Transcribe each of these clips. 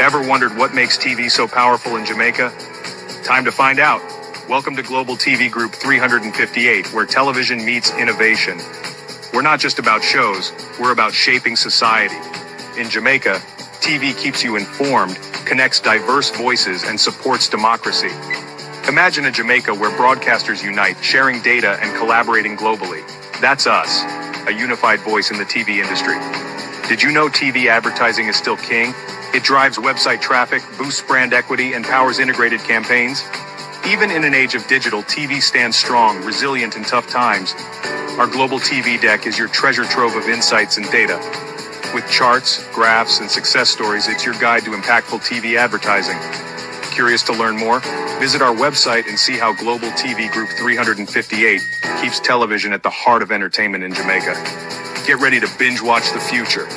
Ever wondered what makes TV so powerful in Jamaica? Time to find out. Welcome to Global TV Group 358, where television meets innovation. We're not just about shows, we're about shaping society. In Jamaica, TV keeps you informed, connects diverse voices, and supports democracy. Imagine a Jamaica where broadcasters unite, sharing data and collaborating globally. That's us, a unified voice in the TV industry. Did you know TV advertising is still king? It drives website traffic, boosts brand equity, and powers integrated campaigns. Even in an age of digital, TV stands strong, resilient in tough times. Our global TV deck is your treasure trove of insights and data. With charts, graphs, and success stories, it's your guide to impactful TV advertising. Curious to learn more? Visit our website and see how Global TV Group 358 keeps television at the heart of entertainment in Jamaica. Get ready to binge watch the future.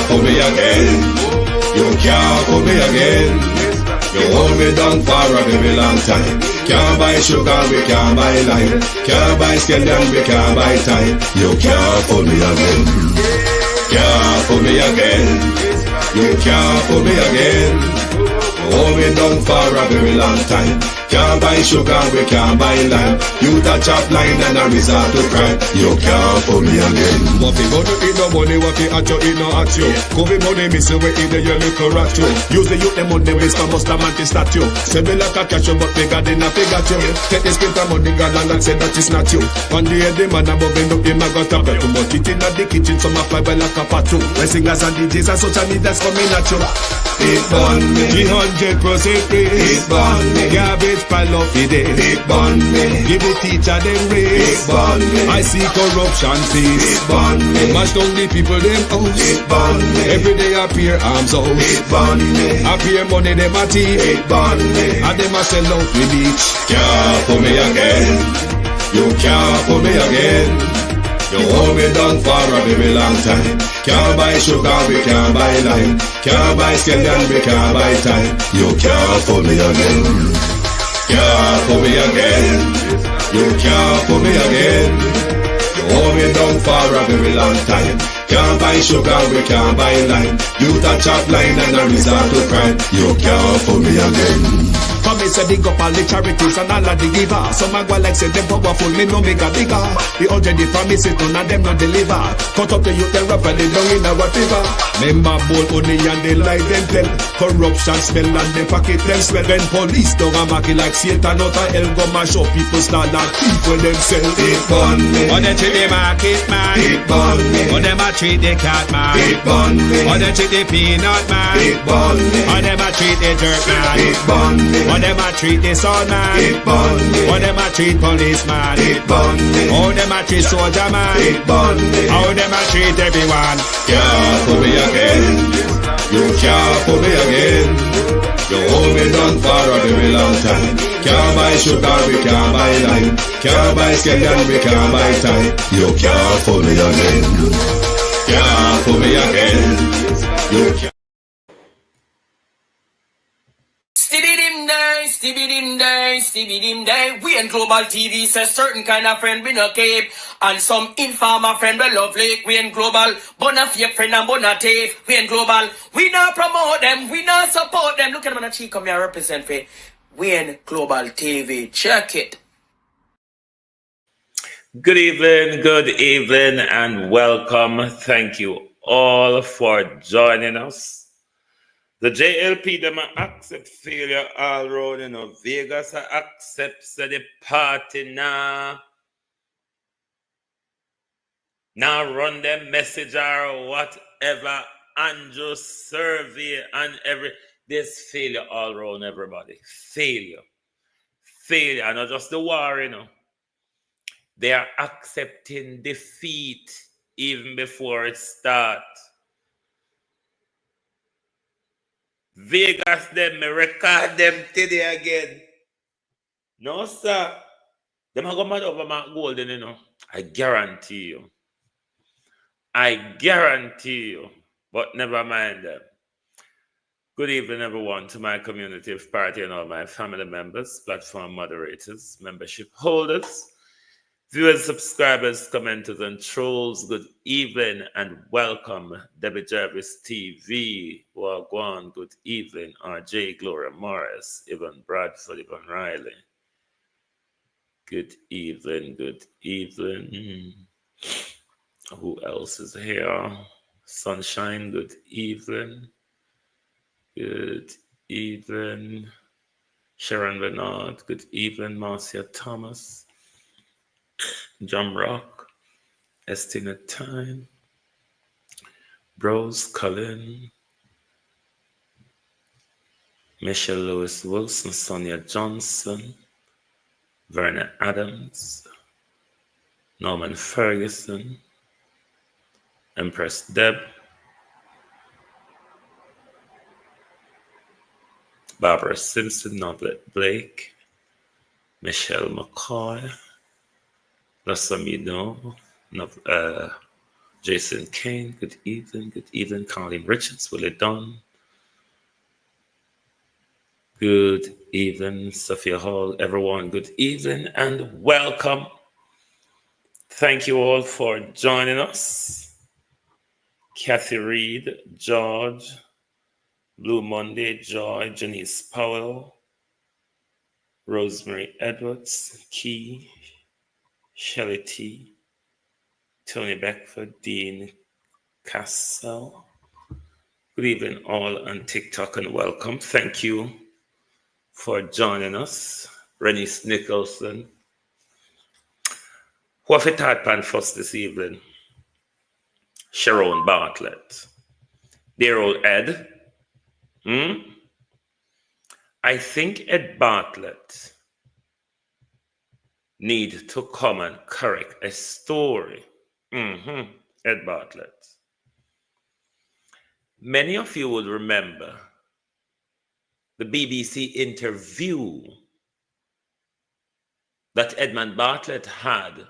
For me again, you can't for me again. You hold me down for a very long time. Can't buy sugar, we can't buy lime. Can't buy scallion, we can't buy time. You can't for me again. Can't for me again. You can't for me again. You hold me down for a very long time. Can't buy sugar, we can't buy lime. You touch up line and a resort to crime. You can't for me again. What fi go to eat no money, what fi at you, it no at you. Covid money, miss away in the your little rat you. Use the youth, the money, waste for must a man to statue. Say me like a cash you, but bigger than a figure you. Take the spit of money, girl, and say that it's not you. One day the man above end up, him a got a bet. But it in the kitchen, some a fly by like a patu. My singers and DJs and social media's coming at you. It burn me. 300% free. It burn me. Garbage pile up the day. It burn me. Give the teacher them raise. It burn me. I see corruption cease. It burn me. Mash down the people them house. It burn me. Every day appear arms out. It burn me. Appear money them a thief. It burn me. And them a sell out with each. Can't for me again. You can't for me again. You hold me down for a very long time. Can't buy sugar, we can't buy lime. Can't buy scallion, we can't buy time. You can't for me again. Can't for me again. You can't for me again. You hold me down for a very long time. Can't buy sugar, we can't buy lime. You touch up line and a resort to crime. You can't for me again. Come me say big up all the charities and all of the givers. Some a go like say them powerful, me no make a bigger. The 100 promises, none of them no deliver. Cut up the youth, they rap and they down in our river. Member bowl money and they lie them tell. Corruption smell and they pocket them swell. When police don't a market like Satan out of hell, go mash up people start like thief when them sell. It burn me. On them treat the market man. It burn me. On them a treat the cat man. It burn me. On them treat the peanut man. It burn me. On them a treat the dirt man. It burn me. On them a treat the son man. It burn me. On them a treat policeman. It burn me. How them a treat soldier man. It burn me. How them a treat everyone. Can't for me again. You can't for me again. You hold me down for a very long time. Can't buy sugar, we can't buy lime. Can't buy scallion, we can't buy time. You can't for me again. Can't for me again. You can't. Stibby-dim day. We in Global TV says certain kind of friend we no cape. And some informer friend we lovely. We in Global, bona fake friend and bona tape. We in Global, we not promote them, we not support them. Look at them on the cheek, come here represent for. We in Global TV, check it. Good evening, and welcome. Thank you all for joining us. The JLP, them accept failure all round, Vegas accepts the party now. Now run them message or whatever, Andrew survey and there's failure all around everybody. Failure. And not just the war, They are accepting defeat even before it starts. Vegas them, me record them today again. No, sir. Them are going mad over my golden, you know. I guarantee you. I guarantee you. But never mind them. Good evening, everyone, to my community of party and all my family members, platform moderators, membership holders, viewers, subscribers, commenters, and trolls. Good evening and welcome, Debbie Jarvis TV, Wagwan. Good evening, RJ, Gloria Morris, Evan Bradford, Evan Riley. Good evening, good evening. Who else is here? Sunshine, good evening. Good evening. Sharon Bernard, good evening. Marcia Thomas. John Rock. Estina Time. Rose Cullen. Michelle Lewis Wilson. Sonia Johnson. Verna Adams. Norman Ferguson. Empress Deb. Barbara Simpson, Norbert Blake, Michelle McCoy, Lasamido, Jason Kane, good evening, Colleen Richards, Willie Dunn, good evening, Sophia Hall, everyone, good evening and welcome. Thank you all for joining us. Kathy Reed, George, Blue Monday, Joy, Janice Powell, Rosemary Edwards, Key, Shelley T, Tony Beckford, Dean Castle. Good evening, all on TikTok, and welcome. Thank you for joining us. Renice Nicholson. Who have you thought pan first this evening? Sharon Bartlett. Dear old Ed. I think Ed Bartlett need to come and correct a story. Ed Bartlett. Many of you will remember the BBC interview that Edmund Bartlett had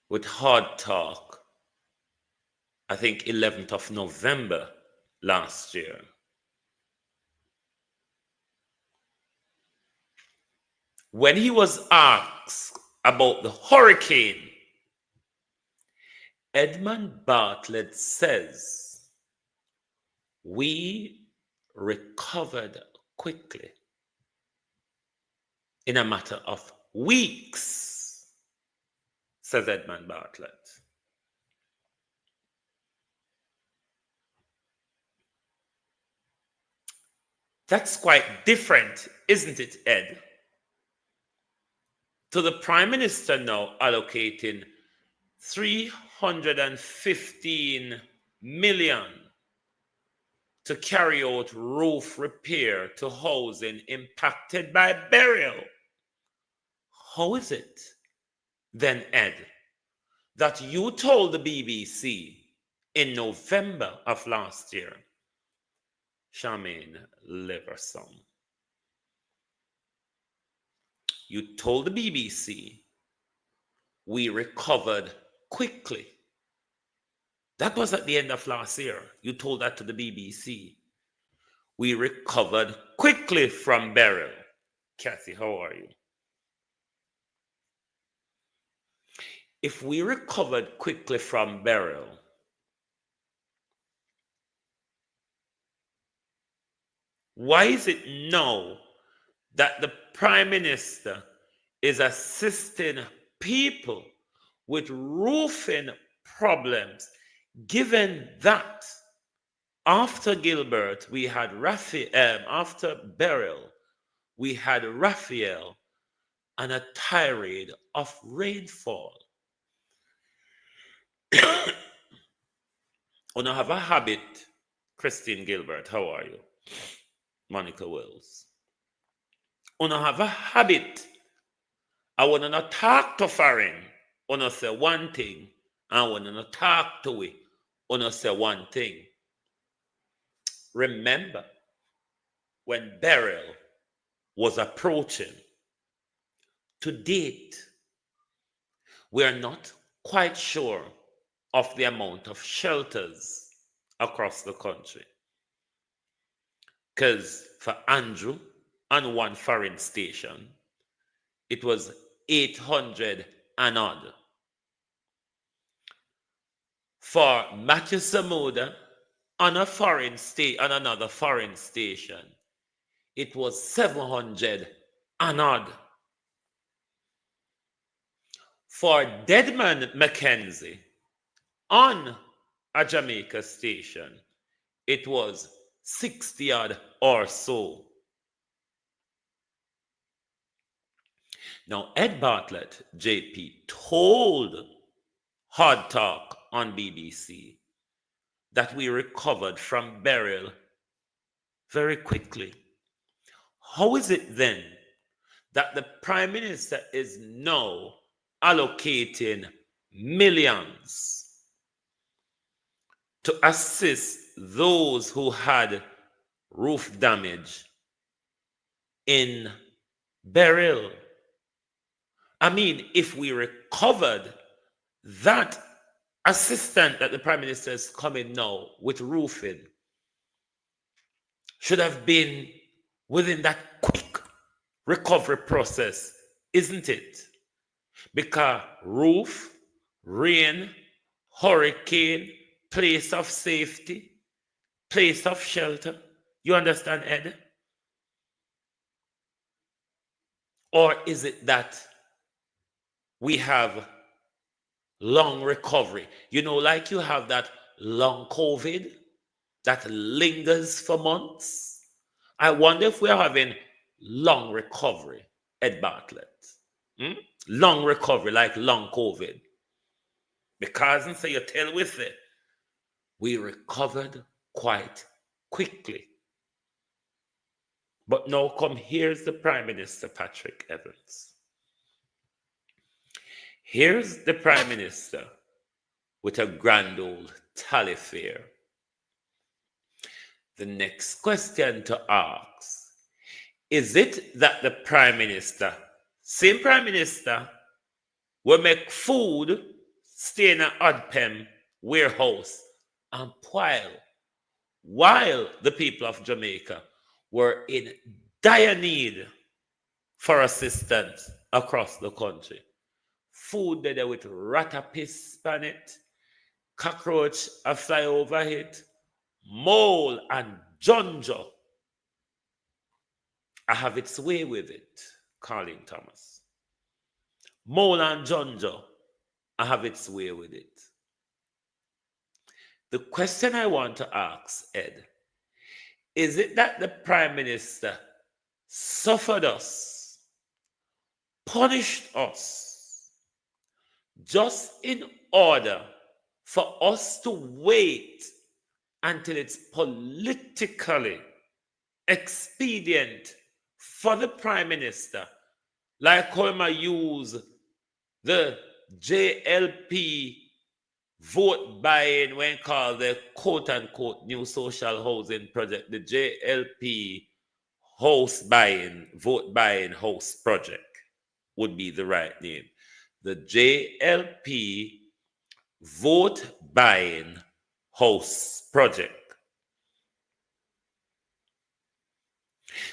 with Hard Talk, I think 11th of November last year. When he was asked about the hurricane, Edmund Bartlett says, we recovered quickly in a matter of weeks, says Edmund Bartlett. That's quite different, isn't it, Ed? To the Prime Minister now allocating 315 million to carry out roof repair to housing impacted by burial. How is it then, Ed, that you told the BBC in November of last year, Charmaine Leverson, you told the BBC we recovered quickly. That was at the end of last year. You told that to the BBC. We recovered quickly from burial. Kathy, how are you? If we recovered quickly from burial, why is it now that the Prime Minister is assisting people with roofing problems, given that after Gilbert, we had after burial, we had Raphael and a tirade of rainfall? We have a habit, Christine Gilbert, how are you? Monica Wells. We have a habit I want to talk to foreign, on say one thing, and I want to talk to we, on say one thing. Remember, when burial was approaching, to date, we are not quite sure of the amount of shelters across the country. Because for Andrew and one foreign station, it was 800 and odd. For Matthew Samuda on another foreign station, it was 700 and odd. For Deadman Mackenzie on a Jamaica station, it was 60 odd or so. Now, Ed Bartlett, JP, told Hard Talk on BBC that we recovered from burial very quickly. How is it then that the Prime Minister is now allocating millions to assist those who had roof damage in burial? I mean, if we recovered that assistant that the Prime Minister is coming now with roofing, should have been within that quick recovery process, isn't it? Because roof, rain, hurricane, place of safety, place of shelter. You understand, Ed? Or is it that we have long recovery? You know, like you have that long COVID that lingers for months. I wonder if we're having long recovery, Ed Bartlett. Long recovery, like long COVID. Because, and so you tell with it, we recovered quite quickly. But now come, here's the Prime Minister, Patrick Evans. Here's the Prime Minister with a grand old tally fair. The next question to ask, is it that the Prime Minister, same Prime Minister, will make food stay in an Oddpem warehouse and while the people of Jamaica were in dire need for assistance across the country? Food there with rat a piss on it, cockroach a fly over it, mole and junjo. I have its way with it, Colin Thomas. Mole and junjo, I have its way with it. The question I want to ask, Ed, is it that the Prime Minister suffered us, punished us, just in order for us to wait until it's politically expedient for the Prime Minister, like how I use the JLP vote buying when called the quote-unquote new social housing project, the JLP vote buying house project would be the right name. The JLP vote buying house project.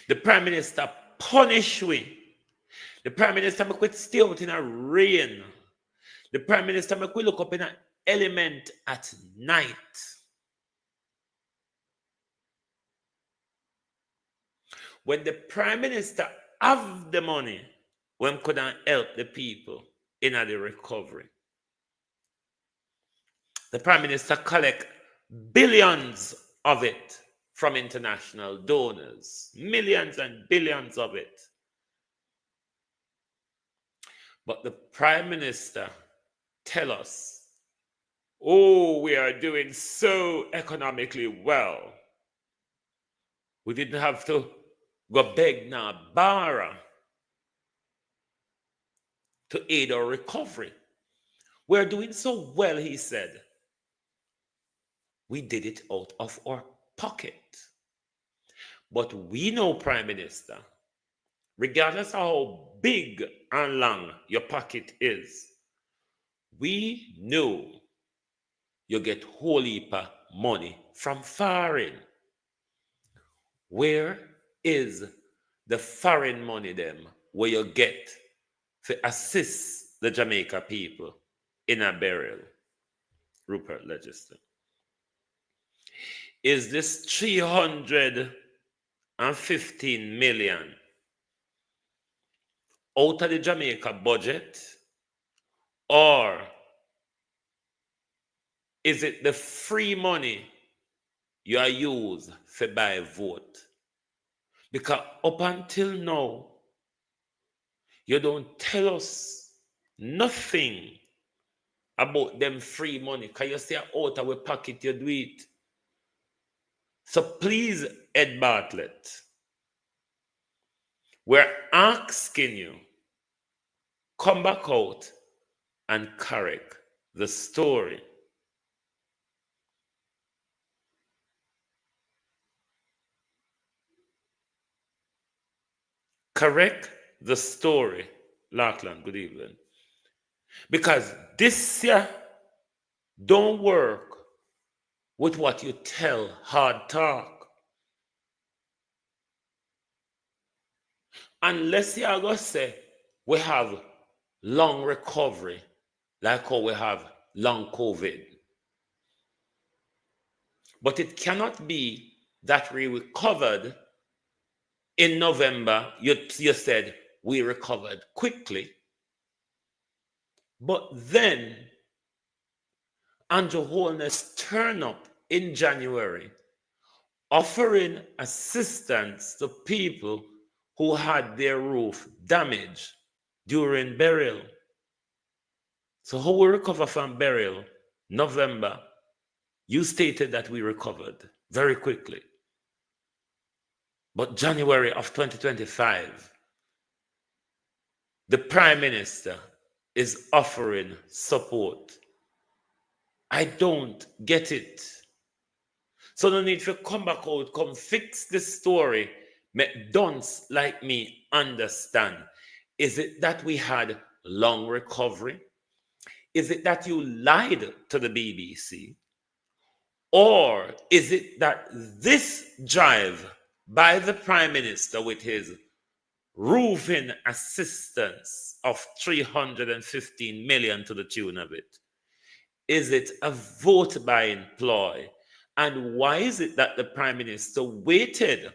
The Prime Minister punish we. The Prime Minister make we stay out in a rain. The Prime Minister make we look up in an element at night. When the Prime Minister have the money, when couldn't help the people in the recovery. The Prime Minister collect billions of it from international donors, millions and billions of it. But the Prime Minister tell us, oh, we are doing so economically well. We didn't have to go beg now, borrow. to aid our recovery. We're doing so well, he said. We did it out of our pocket. But we know, Prime Minister, regardless of how big and long your pocket is, we know you get whole heap of money from foreign. Where is the foreign money them where you get to assist the Jamaica people in a burial? Rupert Legislature. Is this 315 million out of the Jamaica budget, or is it the free money you are used to buy a vote? Because up until now, you don't tell us nothing about them free money. Because you say out of our pocket you do it. So please, Ed Bartlett, we're asking you, come back out and correct the story. Correct the story, Larkland, good evening. Because this year don't work with what you tell hard talk. Unless you are going to say we have long recovery, like how we have long COVID. But it cannot be that we recovered in November. You said we recovered quickly. But then Andrew Holness turned up in January offering assistance to people who had their roof damaged during burial. So how we recover from burial? November, you stated that we recovered very quickly. But January of 2025, the Prime Minister is offering support. I don't get it. So no need to come back out, come fix the story, make dunce like me understand. Is it that we had long recovery? Is it that you lied to the BBC? Or is it that this drive by the Prime Minister with his roofing assistance of 315 million to the tune of it, is it a vote buying ploy? And why is it that the Prime Minister waited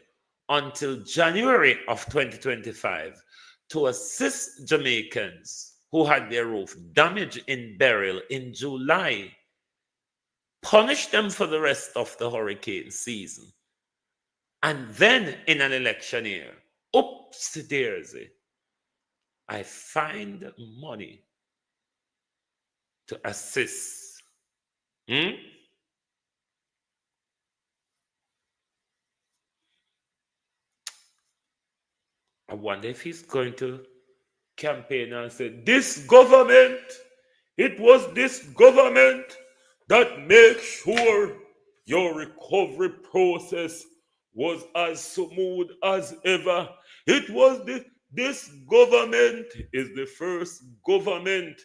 until January of 2025 to assist Jamaicans who had their roof damaged in burial in July, punish them for the rest of the hurricane season, and then in an election year, oopsie-daisy, I find money to assist? I wonder if he's going to campaign and say, this government, it was this government that made sure your recovery process was as smooth as ever. It was this government is the first government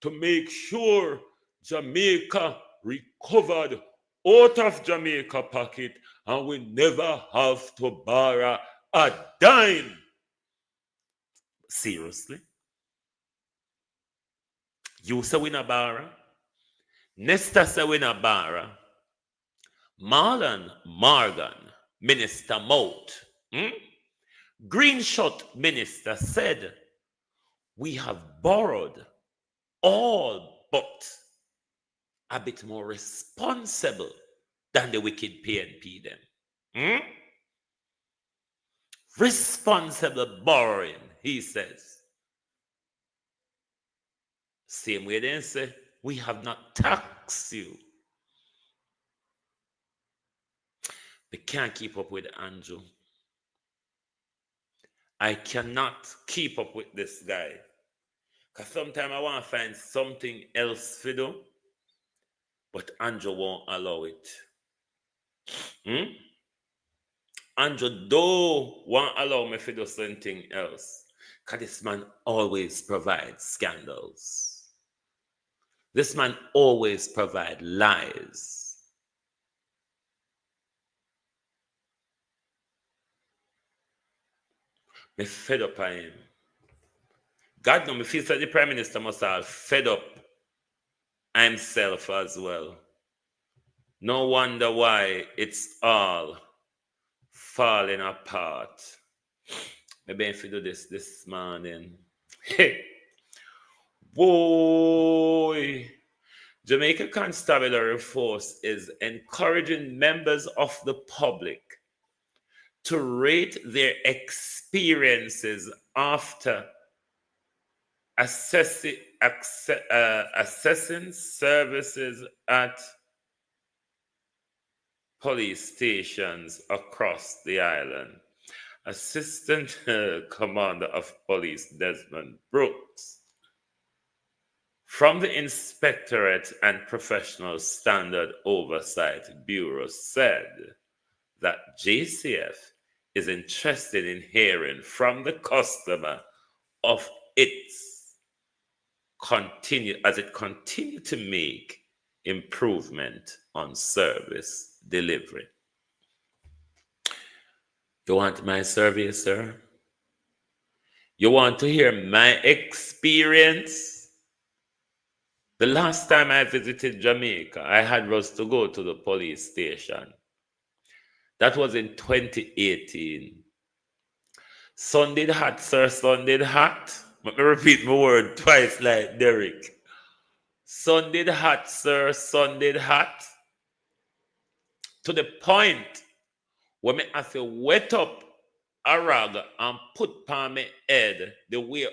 to make sure Jamaica recovered out of Jamaica pocket and we never have to borrow a dime. Seriously? You say we na borrow? Nesta say we na borrow? Marlon Morgan, Minister Moat, Greenshot Minister said, we have borrowed all but a bit more responsible than the wicked PNP them. Responsible borrowing, he says. Same way they say, we have not taxed you. They can't keep up with Andrew. I cannot keep up with this guy. Because sometimes I want to find something else to do, but Andrew won't allow it. Andrew don't want to allow me to do something else. Because this man always provides scandals. This man always provides lies. Me fed up on him. God knows me feels like the Prime Minister must have fed up himself as well. No wonder why it's all falling apart. Maybe if you do this morning. Hey, boy. Jamaica Constabulary Force is encouraging members of the public to rate their experiences after assessing services at police stations across the island. Assistant Commander of Police Desmond Brooks from the Inspectorate and Professional Standard Oversight Bureau said that JCF is interested in hearing from the customer of its continue to make improvement on service delivery. You want my survey, sir? You want to hear my experience? The last time I visited Jamaica, I had was to go to the police station. That was in 2018. Sunday hot, sir, Sunday hot. Let me repeat my word twice like Derek. Sunday hot, sir, Sunday hot. To the point where me have to wet up a rag and put on my head the way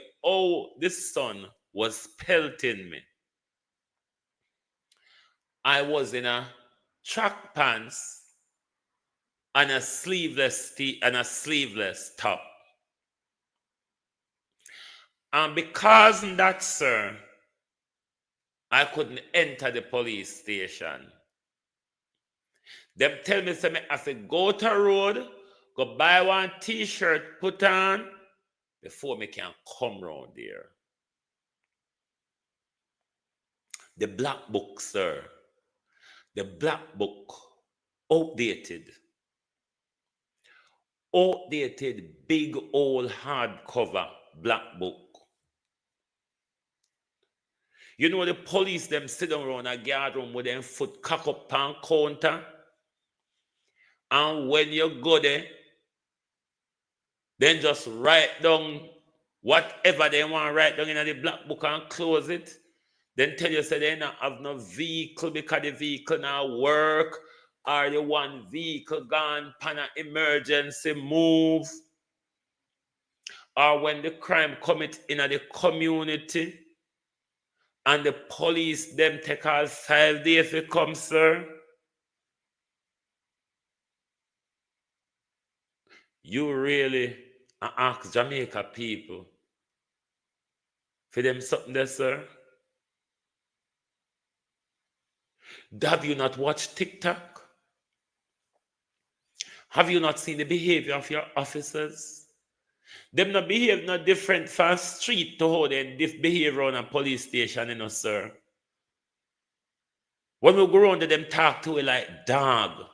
the sun was pelting me. I was in a track pants and a sleeveless top. And because of that, sir, I couldn't enter the police station. Them tell me, say, I have to go to a road, go buy one t-shirt, put on, before me can come round there. The black book, sir. The black book, outdated, big old hardcover black book. You know the police them sit down around a guard room with them foot cock up on counter. And when you go there, then just write down whatever they want to write down in the black book and close it. Then tell you say they don't have no vehicle because the vehicle now work, or the one vehicle gone pan an emergency move, or when the crime commit in the community and the police them take all 5 days to come, sir. You really ask Jamaica people for them something there, sir? Have you not watched TikTok? Have you not seen the behavior of your officers? Them not behave no different from street to how they behave around a police station, you know, sir. When we go around them talk to it like dog.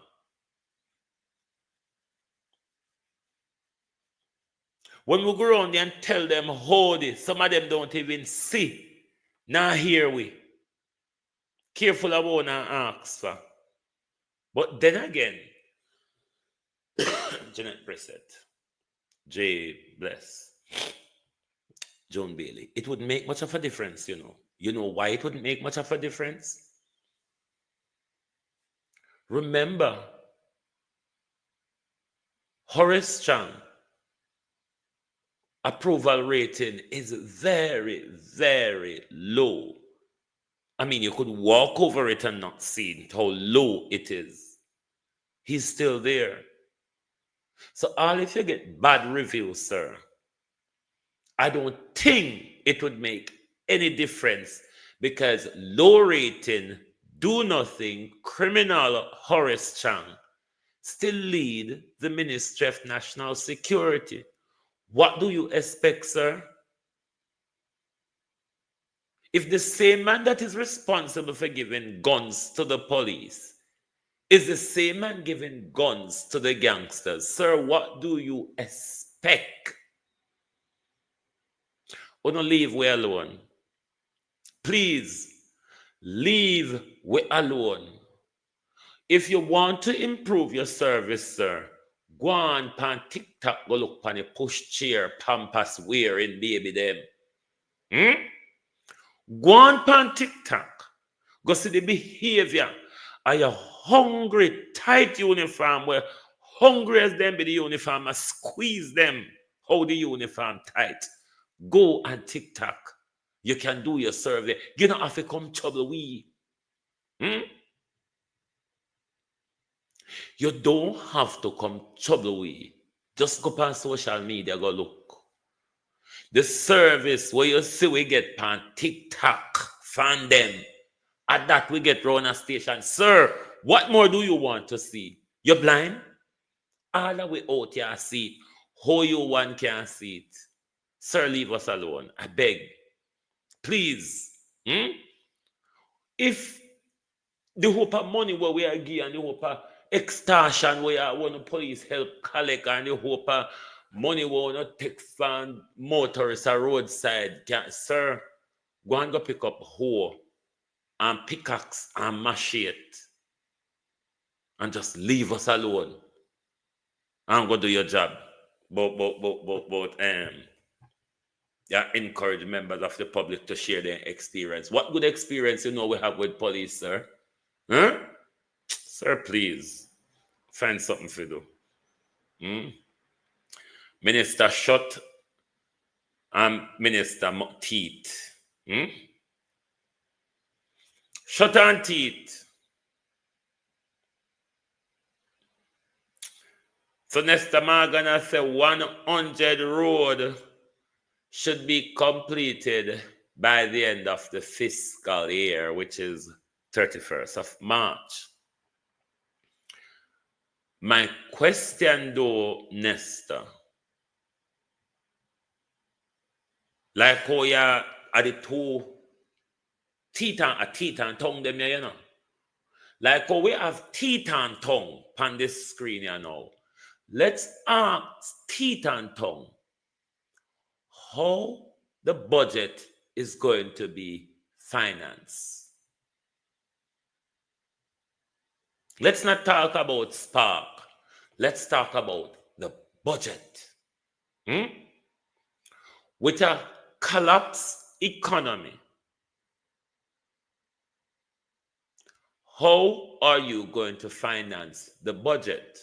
When we go around and tell them hold it, some of them don't even see. Now hear we. Careful about and ask for. But then again, Jeanette Brissett, Jay Bless, Joan Bailey, it wouldn't make much of a difference, you know. You know why it wouldn't make much of a difference? Remember, Horace Chang approval rating is very, very low. I mean, you could walk over it and not see how low it is. He's still there. So all if you get bad reviews, sir, I don't think it would make any difference because low rating, do nothing, criminal Horace Chang still lead the Ministry of National Security. What do you expect, sir? If the same man that is responsible for giving guns to the police is the same man giving guns to the gangsters, sir, what do you expect? Or not leave we alone. Please, leave we alone. If you want to improve your service, sir, go on pan TikTok, go look pan a push chair, pampas wearing baby them. Go on pan TikTok, go see the behavior of your hungry, tight uniform where hungry as them be the uniform and squeeze them how the uniform tight. Go on TikTok. You can do your survey. You don't have to come trouble we. You don't have to come trouble we. Just go on social media, go look. The service where you see we get on TikTok, find them. At that we get round a station. Sir, what more do you want to see? You're blind? All the way out here see it. How you one can see it. Sir, leave us alone. I beg. Please. If the hope of money where we are giving and the hope of extortion where want the police help collect and the hope of money we want to take from motorists or roadside, sir, go and go pick up hoe and pickaxe and machete and just leave us alone and go do your job. But encourage members of the public to share their experience. What good experience we have with police, sir? Huh? Sir, please find something for do. Minister shut and Minister teeth. Shut and teeth. So Nesta Magana say 100 road should be completed by the end of the fiscal year, which is 31st of March. My question though, Nesta, like how you are the two teeth and tongue them here, you know. Like how we have teeth and tongue on this screen here now. Let's ask teeth and tongue how the budget is going to be financed. Let's not talk about spark. Let's talk about the budget. With a collapsed economy, how are you going to finance the budget?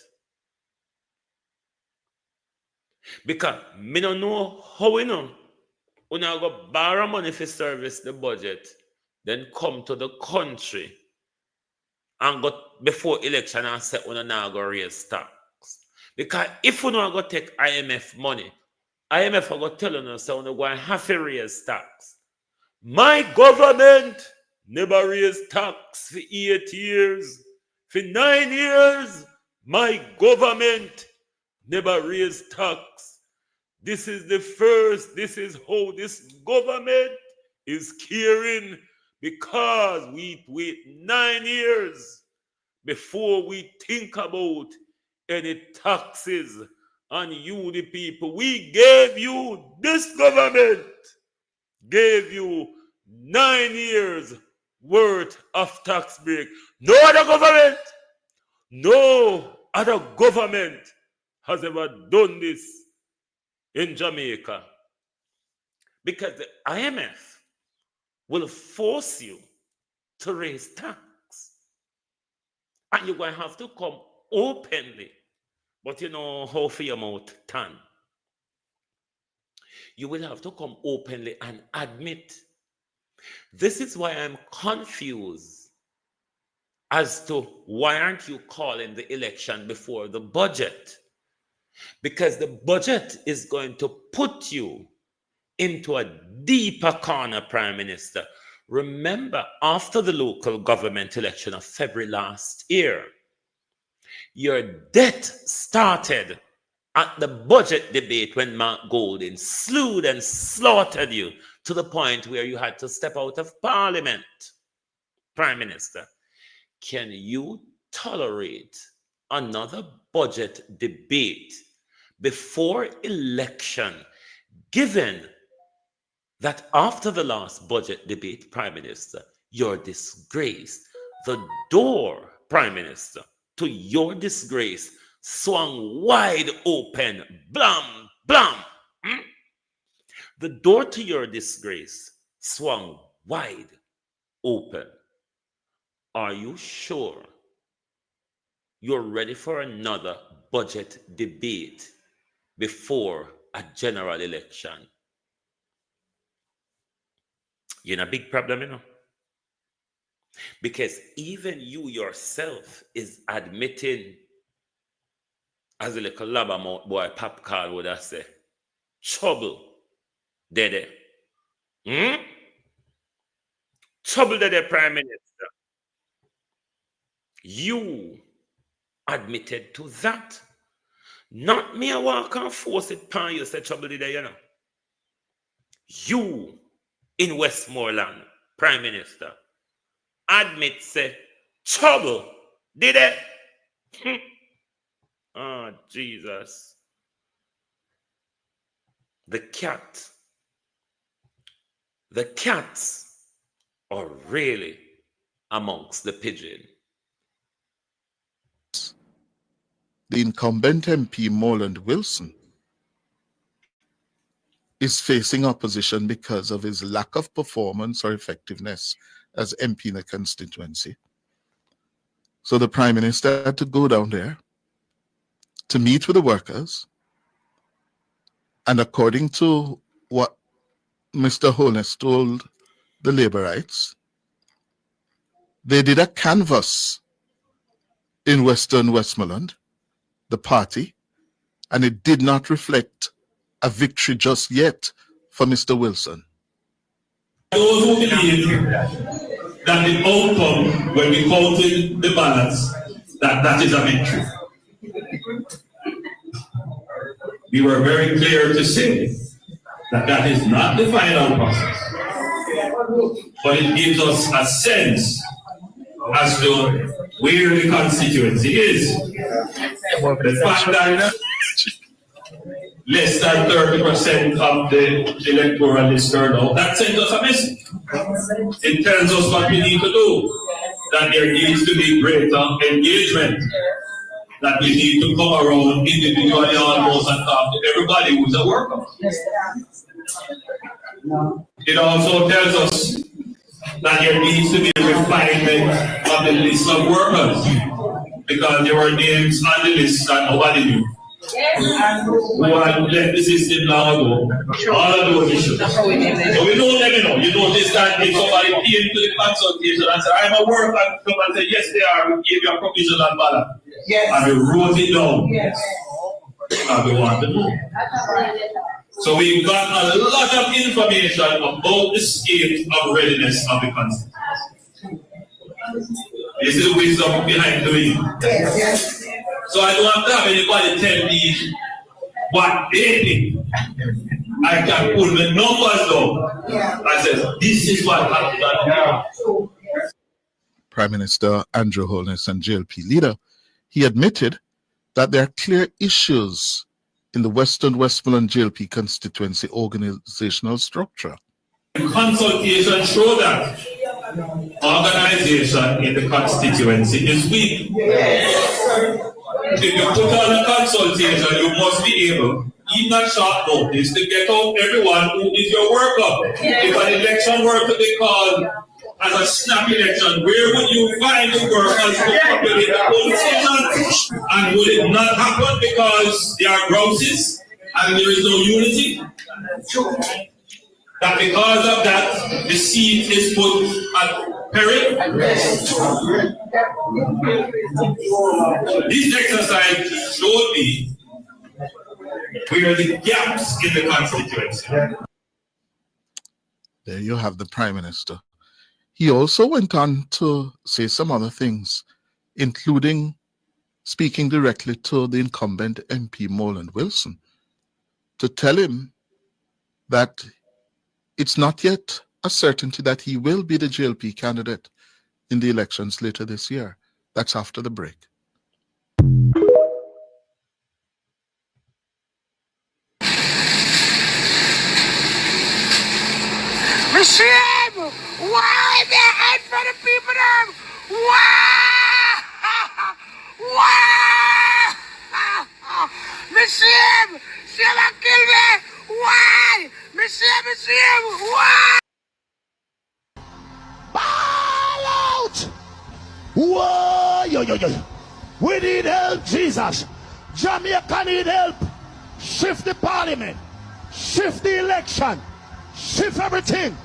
Because me don't know how we know. When I go borrow money for service the budget, then come to the country and go before election and say we not go raise tax. Because if we not go take IMF money, IMF will go telling us that we go and have to raise tax. My government never raised tax for 8 years. For 9 years, my government never raised tax. This is the first, this is how this government is caring because we wait 9 years before we think about any taxes on you, the people. We gave you, this government gave you 9 years worth of tax break. No other government has ever done this in Jamaica. Because the IMF will force you to raise tax. And you're going to have to come openly. But you know how for your mouth tan. You will have to come openly and admit. This is why I'm confused as to why aren't you calling the election before the budget? Because the budget is going to put you into a deeper corner, Prime Minister. Remember, after the local government election of February last year, your debt started at the budget debate when Mark Golding slewed and slaughtered you to the point where you had to step out of Parliament. Prime Minister, can you tolerate another budget debate before election, given that after the last budget debate, Prime Minister, you're disgraced? The door, Prime Minister, to your disgrace swung wide open. Blam, blam. The door to your disgrace swung wide open. Are you sure you're ready for another budget debate before a general election? You're in a big problem, you know. Because even you yourself is admitting, as a little lobbermouth boy Pap Carl would have said, trouble, dede. Trouble, dede, Prime Minister. You admitted to that. Not me, I walk and force it upon you, say trouble, dede, you know. You in Westmoreland, Prime Minister, admit, say, trouble, dede. Oh, Jesus. The cats are really amongst the pigeon. The incumbent MP, Moreland Wilson, is facing opposition because of his lack of performance or effectiveness as MP in the constituency. So the Prime Minister had to go down there to meet with the workers, and according to what Mr. Holness told the Labour Rights, they did a canvass in Western Westmoreland, the party, and it did not reflect a victory just yet for Mr. Wilson. Those who believe that the outcome, when we counted the ballots, that is a victory. We were very clear to say that is not the final process, but it gives us a sense as to where the constituency is. The fact that less than 30% of the electoral list turned out, that sends us a message. It tells us what we need to do, that there needs to be greater engagement, that we need to come around individually almost and talk to everybody who's a worker. It also tells us that there needs to be a refinement of the list of workers, because there were names on the list that nobody knew, who had left the system long ago. All of those issues. So we know them, you know. You notice that if somebody came to the consultation and said, I'm a worker, and come and say, yes, they are, we gave you a provisional ballot. Yes. And we wrote it down. Yes. And we want to know. So we've got a lot of information about the state of readiness of the constitution. This is the wisdom behind doing it. Yes. So I don't have to have anybody tell me what they think. I can pull the numbers down. I said, this is what happened. Prime Minister Andrew Holness and JLP leader, he admitted that there are clear issues in the Western Westmoreland JLP constituency organizational structure. Consultation show that organization in the constituency is weak. If you put on a consultation, you must be able, even at short notice, to get out everyone who is your worker. If an election were to be called as a snap election, where would you find the workers to populate the polling station? And would it not happen because there are grouses and there is no unity? That because of that, the seat is put at peril? This exercise showed me where the gaps in the constituency. There you have the Prime Minister. He also went on to say some other things, including speaking directly to the incumbent MP Moreland Wilson, to tell him that it's not yet a certainty that he will be the JLP candidate in the elections later this year. That's after the break. Machine! Why the head for the people them? Why? Why? Machine! She'll kill me! Why? Machine! Why? Ball out! Whoa, yo. We need help, Jesus. Jamaica need help. Shift the parliament. Shift the election. Shift everything.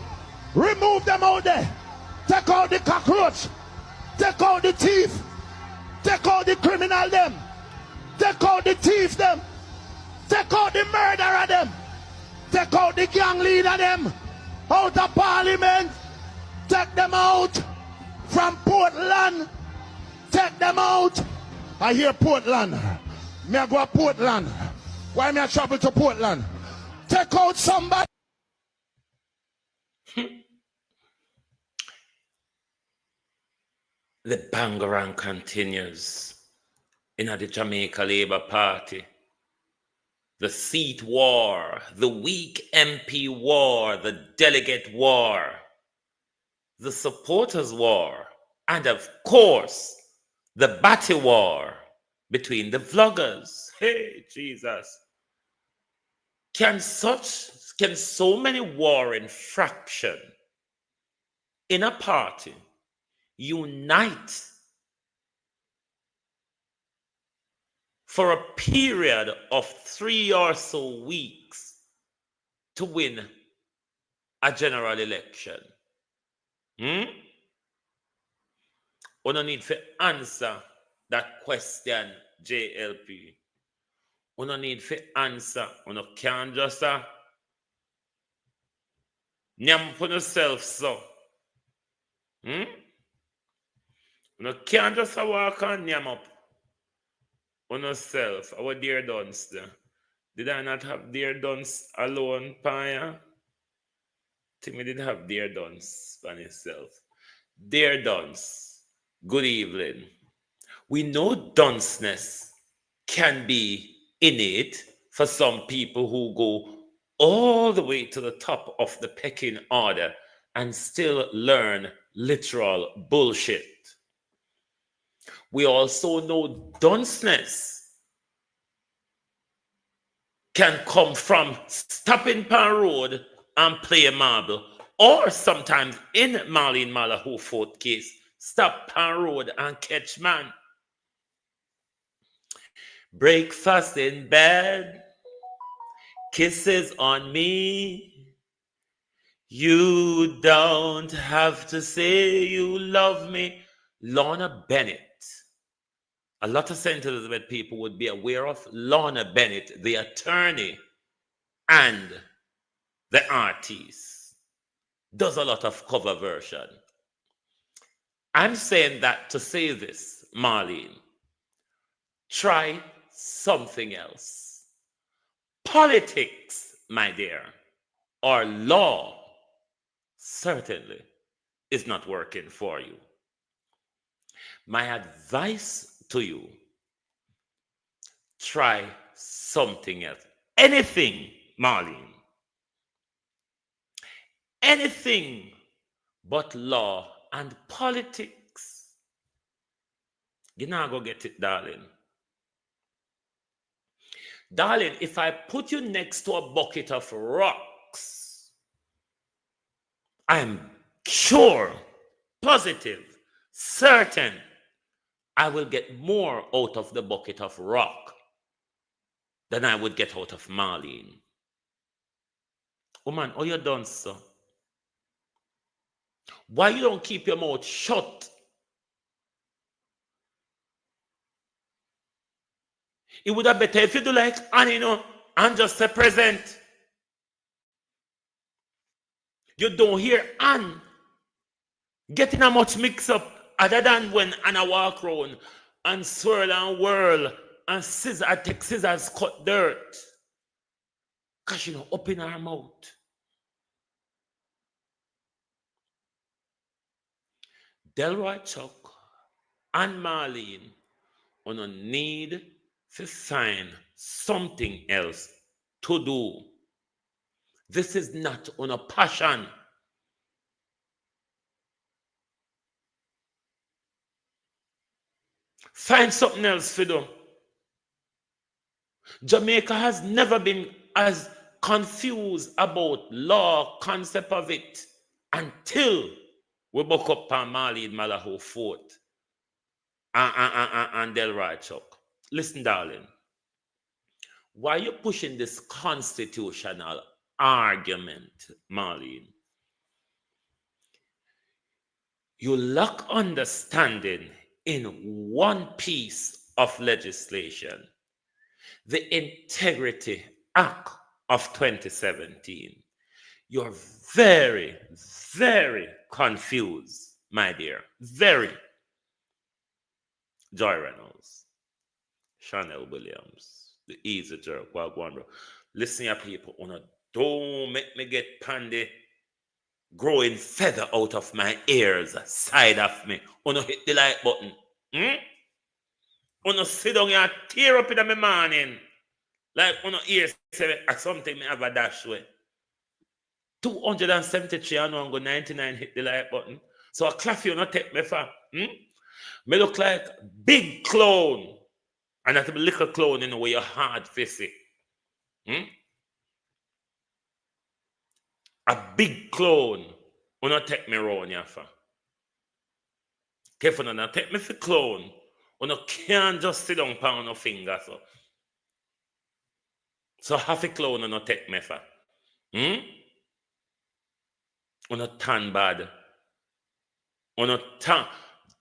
Remove them out there. Take out the cockroach. Take out the thief. Take out the criminal them. Take out the thief them. Take out the murderer them. Take out the gang leader them. Out of parliament. Take them out from Portland. Take them out. I hear Portland. Me I go to Portland. Why me I travel to Portland? Take out somebody. The bangarang continues in the Jamaica Labour Party. The seat war, the weak MP war, the delegate war, the supporters war, and of course, the batty war between the vloggers. Hey, Jesus. Can so many warring fraction in a party unite for a period of 3 or so weeks to win a general election? We don't need to answer that question, JLP. We don't need to answer. We can't just nyam for yourself, so. You can't just walk and nyam up on yourself. Our dear Duns. Did I not have dear Duns alone, Paya? I think we did have dear Duns by himself. Dear Duns, good evening. We know dunceness can be innate for some people who go all the way to the top of the pecking order and still learn literal bullshit. We also know dunceness can come from stopping per road and play marble, or sometimes in Marlene Malahoo Fort case, stop per road and catch man. Breakfast in bed, kisses on me. You don't have to say you love me. Lorna Bennett. A lot of St. Elizabeth people would be aware of Lorna Bennett, the attorney and the artist. Does a lot of cover version. I'm saying that to say this, Marlene. Try something else. Politics, my dear, or law certainly is not working for you. My advice to you, try something else. Anything, Marlene. Anything but law and politics. You're not going to get it, darling. Darling, if I put you next to a bucket of rocks, I'm sure, positive, certain, I will get more out of the bucket of rock than I would get out of Marlene. Woman, oh, you done, sir? Why you don't keep your mouth shut? It would have better if you do like Annie, and just say present. You don't hear Ann getting a much mix up other than when Anna walk around and swirl and whirl and take scissors cut dirt. Because she don't open her mouth. Delroy Chuck and Marlene on a need to find something else to do. This is not on a passion. Find something else to do. Jamaica has never been as confused about law concept of it until we buck up on Marlene Malaho Fort and Delroy Chuck. Listen, darling. Why are you pushing this constitutional argument, Marlene? You lack understanding in one piece of legislation, the Integrity Act of 2017. You're very, very confused, my dear. Very. Joy Reynolds, Chanel Williams, the easy jerk, Wagwan. Listen here, people. Don't make me get pandy growing feather out of my ears, side of me. Hit the like button. Sit down here and tear up in the morning. Like ear say something me have a dash way. 273 and I'm go 99 hit the like button. So a clap you not take me for. Me look like big clown. And that little clown in the way your hard face it. A big clown. You not take me around here for. Careful now, take me for clown. You can't just sit down on your finger. So half a clown you not take me for. You not tan bad. You not tan.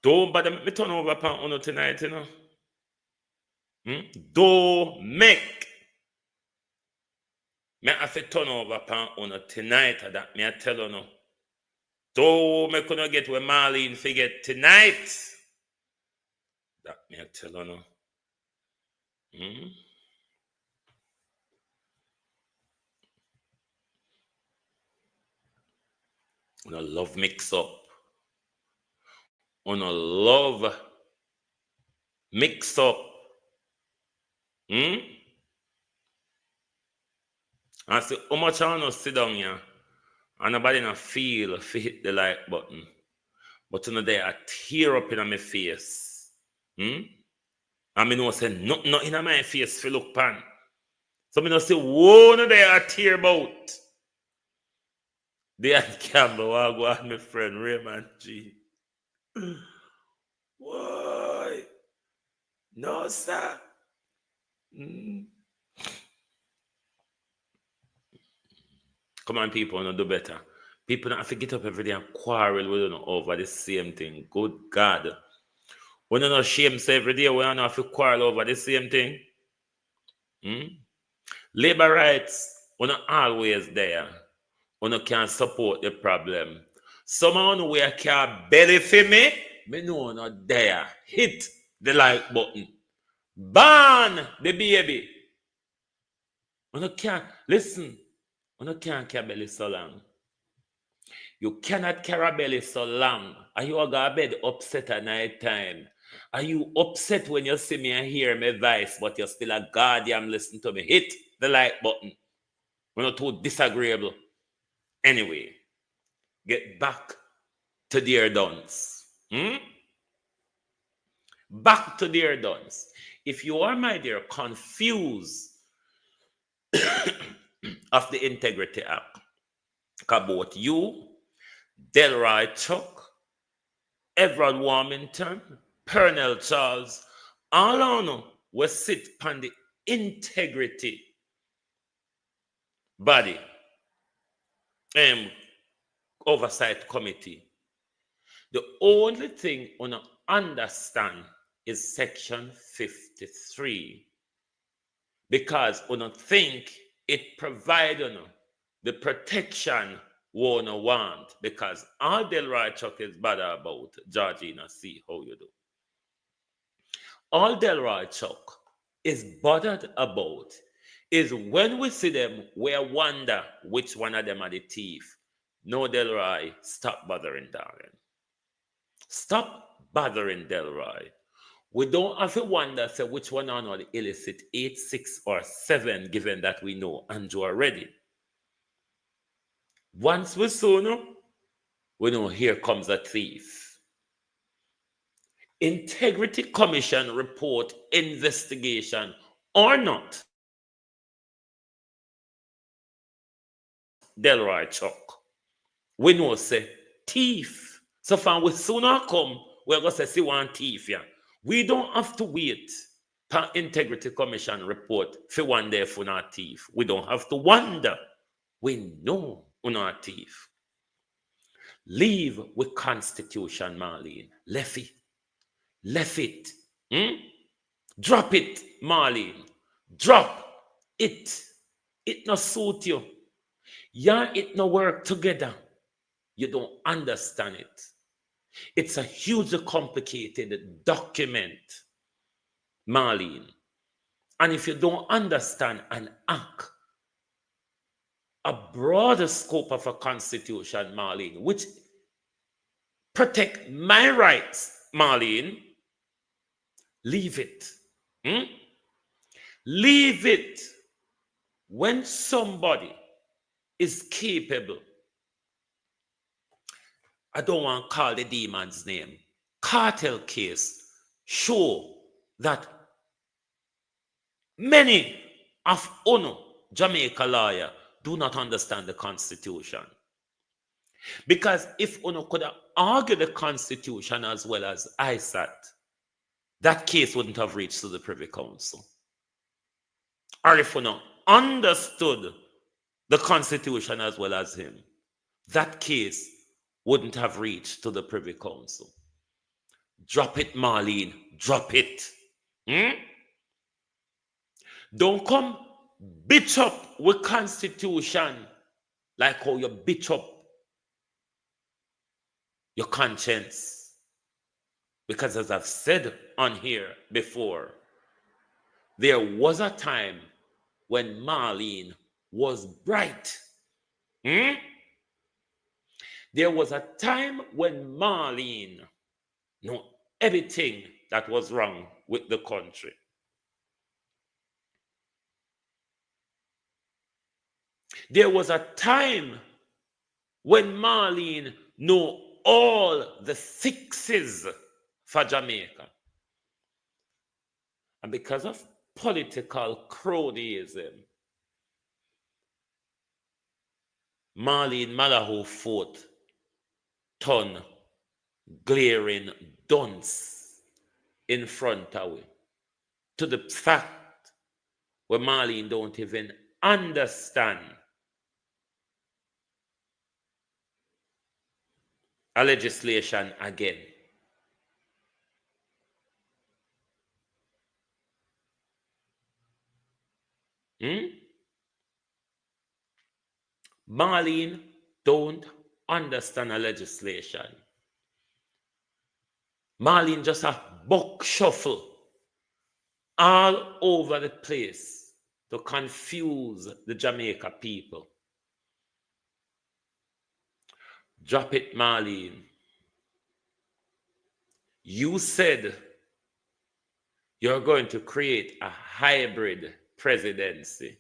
Don't bother me turn over upon you tonight, you know. Don't make me have to turn over upon you tonight. That me I tell you no. Don't make you get where Marlene forget tonight. That me I tell you no. You love mix up. You love mix up. I say, how much I want to sit down here and nobody not feel if hit the like button. But they are tear up in my face. I mean, no say nothing in my face for look pan. So I say, whoa, no, they are tear about. They are Campbell, I go on my friend Raymond G. Why? No, sir. Come on, people, no do better. People don't have to get up every day and quarrel with you over the same thing. Good God. When you not shame say every day, we don't have to quarrel over the same thing. Labor rights, we're not always there. We can't support the problem. Someone who can't belly for me know not there. Hit the like button. Ban the baby. We can't, listen, we can't carry belly so long. You cannot carry belly so long. Are you going to bed upset at night time? Are you upset when you see me and hear my voice, but you're still a guardian listen to me? Hit the like button. We're not too disagreeable. Anyway, get back to dear dons. Back to dear dons. If you are, my dear, confused of the Integrity Act about you, Delroy Chuck, Everard Warmington, Pernell Charles, all on will sit on the integrity body oversight committee. The only thing you understand is section 53 because you think it provides the protection wanna want, because all Delroy Chuck is bother about, Georgina, see how you do. All Delroy Chuck is bothered about is when we see them, we wonder which one of them are the thief. No, Delroy, stop bothering, darling. Stop bothering, Delroy. We don't have to wonder say, which one are not illicit, 8, 6, or 7, given that we know Andrew already. Once we saw no, we know here comes a thief. Integrity Commission report investigation or not, Delroy Chuck, we know say thief. So far we sooner come, we're going to say one thief here. We don't have to wait for Integrity Commission report for one day for not thief. We don't have to wonder. We know we're not thief. Leave with Constitution, Marlene. Left it. Left it. Drop it, Marlene. Drop it. It not suit you. Yeah, it no work together. You don't understand it. It's a hugely complicated document, Marlene. And if you don't understand and act a broader scope of a constitution, Marlene, which protect my rights, Marlene, leave it. Leave it. When somebody is capable, I don't want to call the demon's name, cartel case, show that many of UNO, Jamaica lawyer, do not understand the Constitution. Because if UNO could argue the Constitution as well as ISAT, that case wouldn't have reached to the Privy Council. Or if UNO understood the Constitution as well as him, that case wouldn't have reached to the Privy Council. Drop it, Marlene. Drop it. Don't come bitch up with Constitution like how you bitch up your conscience. Because as I've said on here before, there was a time when Marlene was bright. There was a time when Marlene knew everything that was wrong with the country. There was a time when Marlene knew all the fixes for Jamaica. And because of political cronyism, Marlene Malahou fought ton glaring dunce in front of it, to the fact where Marlene don't even understand a legislation again. Marlene don't understand a legislation. Marlene just a buck shuffle all over the place to confuse the Jamaica people. Drop it, Marlene. You said you're going to create a hybrid presidency.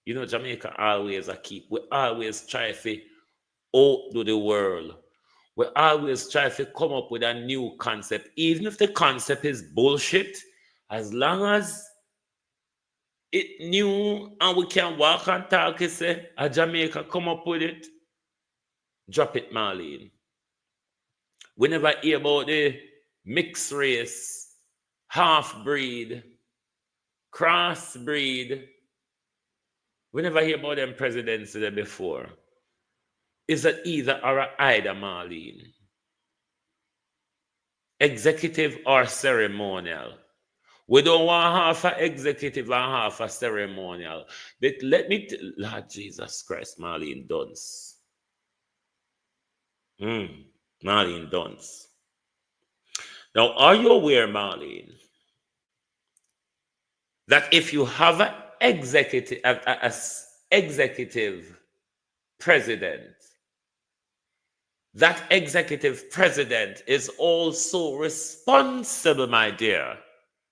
You know, Jamaica always we always try to outdo the world. We always try to come up with a new concept, even if the concept is bullshit, as long as it new and we can walk and talk, you say, a Jamaica come up with it. Drop it, Marlene. We never hear about the mixed race, half-breed, cross-breed. We never hear about them presidents there before. Is that either or either, Marlene? Executive or ceremonial? We don't want half a executive and half a ceremonial. But let me, Lord Jesus Christ, Marlene Dunce. Marlene Dunce. Now, are you aware, Marlene, that if you have an executive president, that executive president is also responsible, my dear,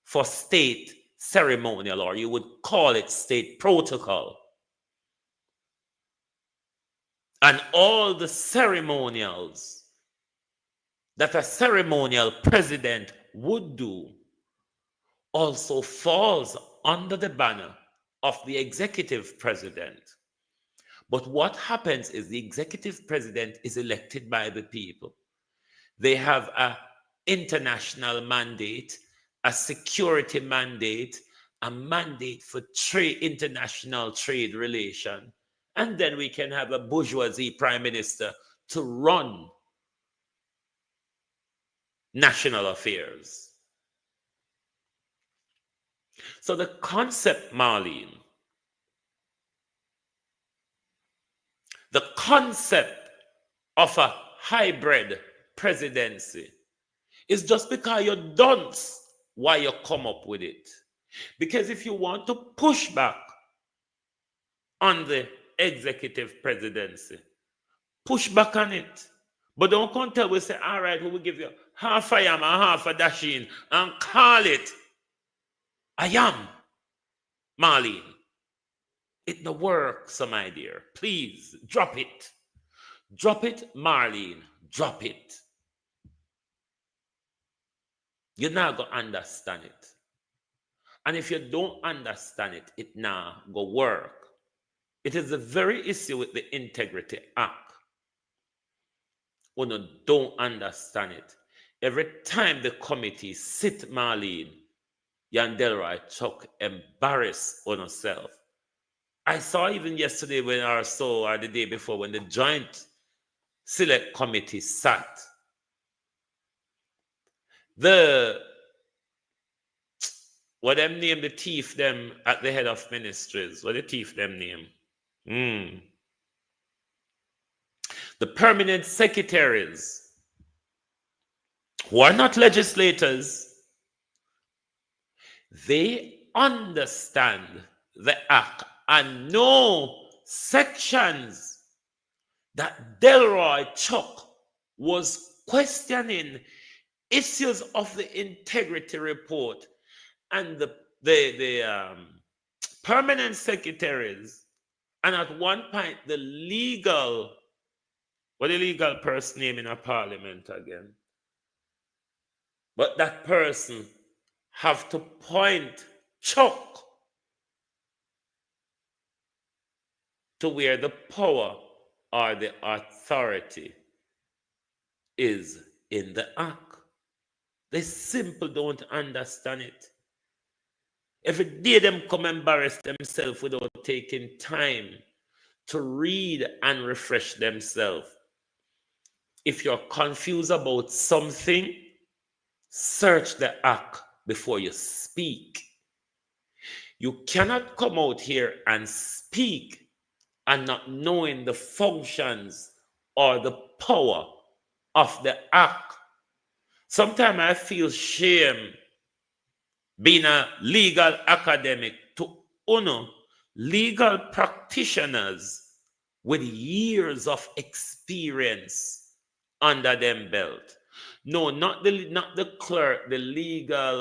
for state ceremonial, or you would call it state protocol. And all the ceremonials that a ceremonial president would do also falls under the banner of the executive president. But what happens is the executive president is elected by the people. They have an international mandate, a security mandate, a mandate for international trade relation. And then we can have a bourgeoisie prime minister to run national affairs. So the concept, Marlene, the concept of a hybrid presidency is just because you're dunce why you come up with it. Because if you want to push back on the executive presidency, push back on it. But don't come tell we say, all right, we will give you half I am and half a Dashin and call it I am, Marlene. It no work, so my dear. Please, drop it. Drop it, Marlene. Drop it. You're not going to understand it. And if you don't understand it, it now go work. It is the very issue with the Integrity Act. When you don't understand it, every time the committee sit, Marlene, you and Delroy Chuck embarrass on yourself. I saw even yesterday when or the day before when the joint select committee sat. What them name the thief them at the head of ministries? What the thief them name? The permanent secretaries who are not legislators, they understand the act and know sections that Delroy Chuck was questioning issues of the integrity report, and the permanent secretaries, and at one point the legal person name in a parliament again, but that person have to point Chuck to where the power or the authority is in the act. They simply don't understand it. Every day them come embarrass themselves without taking time to read and refresh themselves. If you're confused about something, search the act before you speak. You cannot come out here and speak and not knowing the functions or the power of the act. Sometimes I feel shame being a legal academic to honor legal practitioners with years of experience under them belt. No, not the clerk, the legal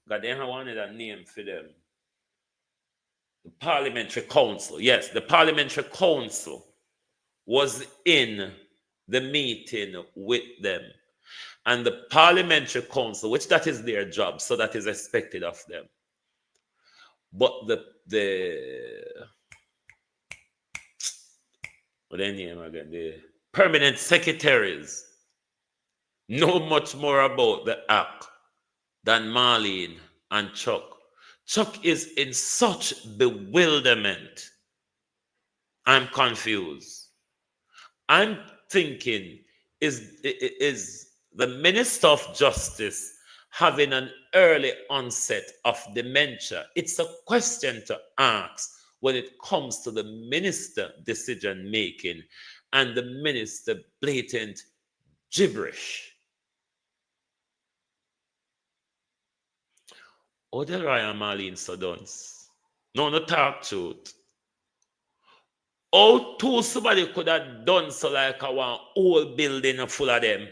God, they wanted a name for them. The Parliamentary Council. Yes, the Parliamentary Council was in the meeting with them. And the Parliamentary Council, which that is their job, so that is expected of them. But what their name again? The permanent secretaries know much more about the act than Marlene and Chuck. Chuck is in such bewilderment. I'm confused. I'm thinking, is the Minister of Justice having an early onset of dementia? It's a question to ask when it comes to the minister decision making and the minister blatant gibberish. Odell Ryan Marlene Sodons. No, no talk truth. How two somebody could have done so like a one whole building full of them?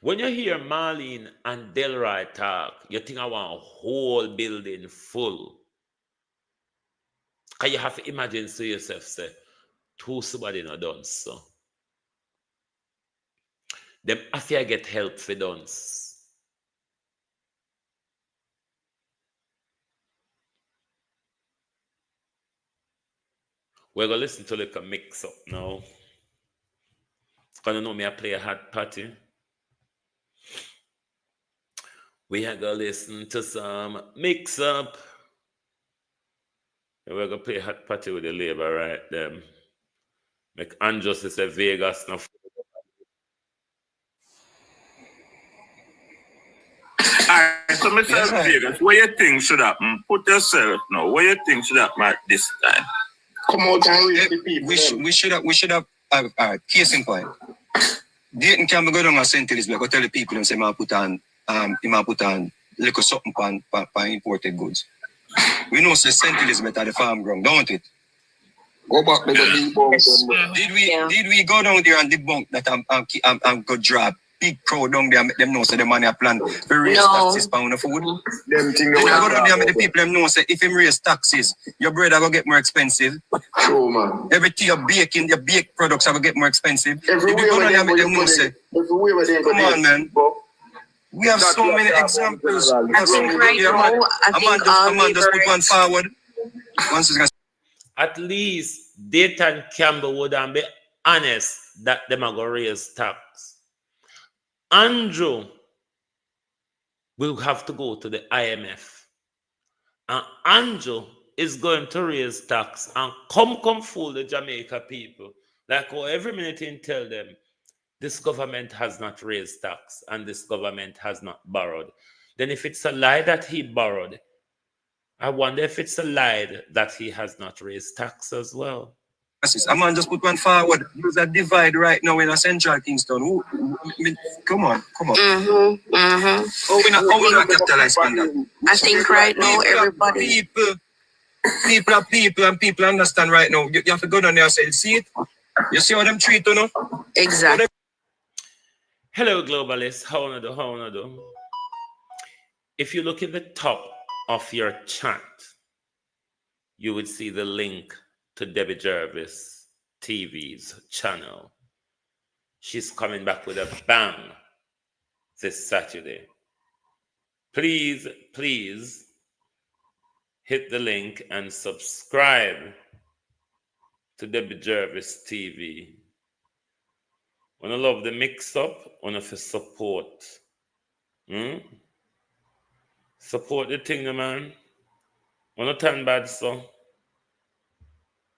When you hear Marlene and Delroy talk, you think I want a whole building full. Because you have to imagine to yourself, say, two somebody not done so. Them after get help for dance. We're going to listen to like a mix up now. Because you know me, I play a hot party. We are going to listen to some mix up. And we're going to play a hot party with the labor right there. Make Andros is a Vegas now. Alright, so Mr. Vegas, what you think should happen? Put yourself now. What you think should happen at this time? Come out and reach the people. We should have case in point. Dayton can be go down a St. Elizabeth, go tell the people and say put on little something for imported goods. We know say St. Elizabeth at the farm ground, don't it? Go back to the debunk. Did we go down there and debunk that I'm go drop big crowd down there, make them know say the money a plan for raise taxes pound of food? Them thing go down there, make the people them know say if him raise taxes, your bread will get more expensive. True, man. Everything you're baking, your baked products will get more expensive. If you go down there, make them know say, come on, man. We have so many examples. I think right now, I think just put one forward. At least Dayton Campbell would be honest that them are going to raise tax. Andrew will have to go to the IMF. And Andrew is going to raise tax and come fool the Jamaica people. Like how every minute he tell them, this government has not raised tax and this government has not borrowed. Then if it's a lie that he borrowed, I wonder if it's a lie that he has not raised tax as well. A man just put one forward. There's a divide right now in a central Kingston. Come on. How we not capitalize on that? I think right now everybody. People understand right now. You have to go down there and say, see it? You see how them treat you, no? Exactly. Hello, globalists. How wanna do? If you look at the top of your chat, you would see the link to Debbie Jervis TV's channel. She's coming back with a bang this Saturday. Please hit the link and subscribe to Debbie Jervis TV. Wanna love the mix up, wanna for support. Support the thing, man. Wanna turn bad, so.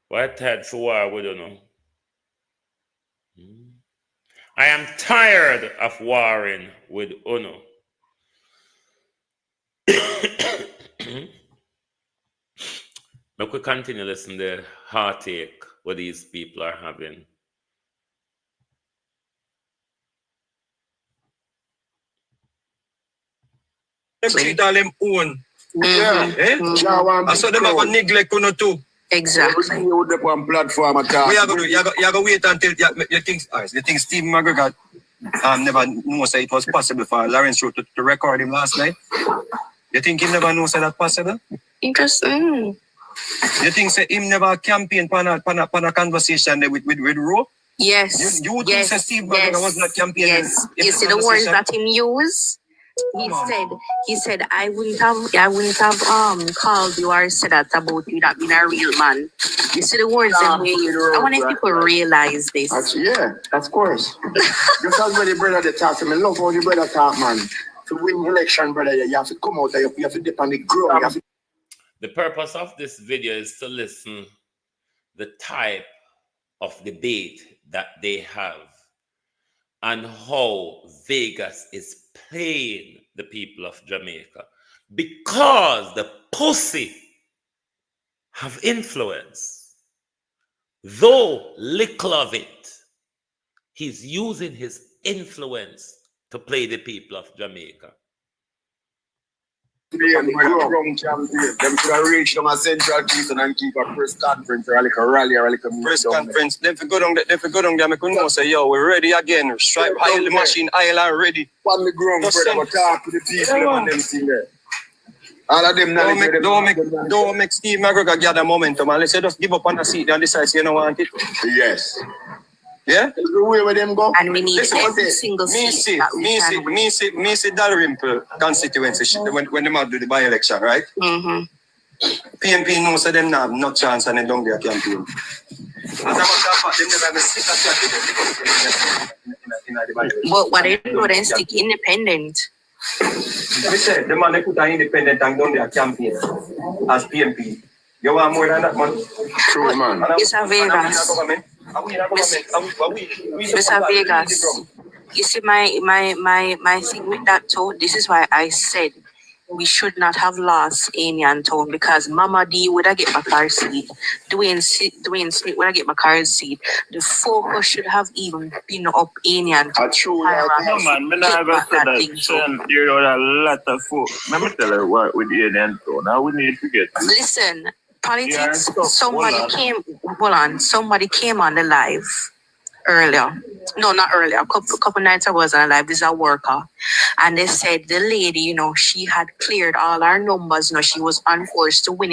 Why tired for war, we don't know. I am tired of warring with Uno. But we continue listening to the heartache what these people are having. Them treat all them own. I saw them have a neglect Uno too. Exactly. We are going to do? You go wait until you think Steve McGregor never knew say it was possible for Lawrence Rowe to record him last night? You think he never knows that possible? Interesting. You think say him never campaign pan a conversation there with Rowe? Yes. You think say Steve McGregor was not campaigning? Yes. You see the words that him use? He said I wouldn't have called you or said that about you that being a real man. You see the words that we use. I wonder if people realize this. Yeah, of course. Because when the brother they talk to me, love how the brother talk, man. To win election, brother, you have to come out there, you have to dip on the ground. The purpose of this video is to listen the type of debate that they have and how Vegas is playing the people of Jamaica because the pussy have influence. though little of it, he's using his influence to play the people of Jamaica. Them should have reached on a central Keystone and keep a press conference or a little rally or a little press conference. Then for go down there, I could say, yo, we're ready again. Stripe the machine, island ready. On the ground, brother, but talk to the people and them thing there. All of them don't make Steve McGregor gather momentum and let's say just give up on the seat and decide you don't want it. Yes. Yeah? Everywhere with them go. And we need every single seat. Me see Dalrymple constituency when they do the by-election, right? Mm-hmm. PNP knows that them not have no chance and they don't get a campaign. As a matter of fact, they never have a stick But what they do, they stick independent. We said the man they put an independent and done their campaign as PNP. You want more than that, man? True, man. Mr. Vegas. Mr. Vegas. You see my thing with that too. This is why I said we should not have lost Anian Town because Mama D would have get back our seat. Dwayne Smith would have get back our seat. The focus should have even been up Anian Town. No man, I'm not going to say that. There are a lot of folk. Let me tell you what with Anian Town. Now we need to get. Listen, politics. Somebody came on the live earlier. No, not earlier. A couple nights I was on live. This is a worker. And they said the lady, she had cleared all our numbers. She was on course to win,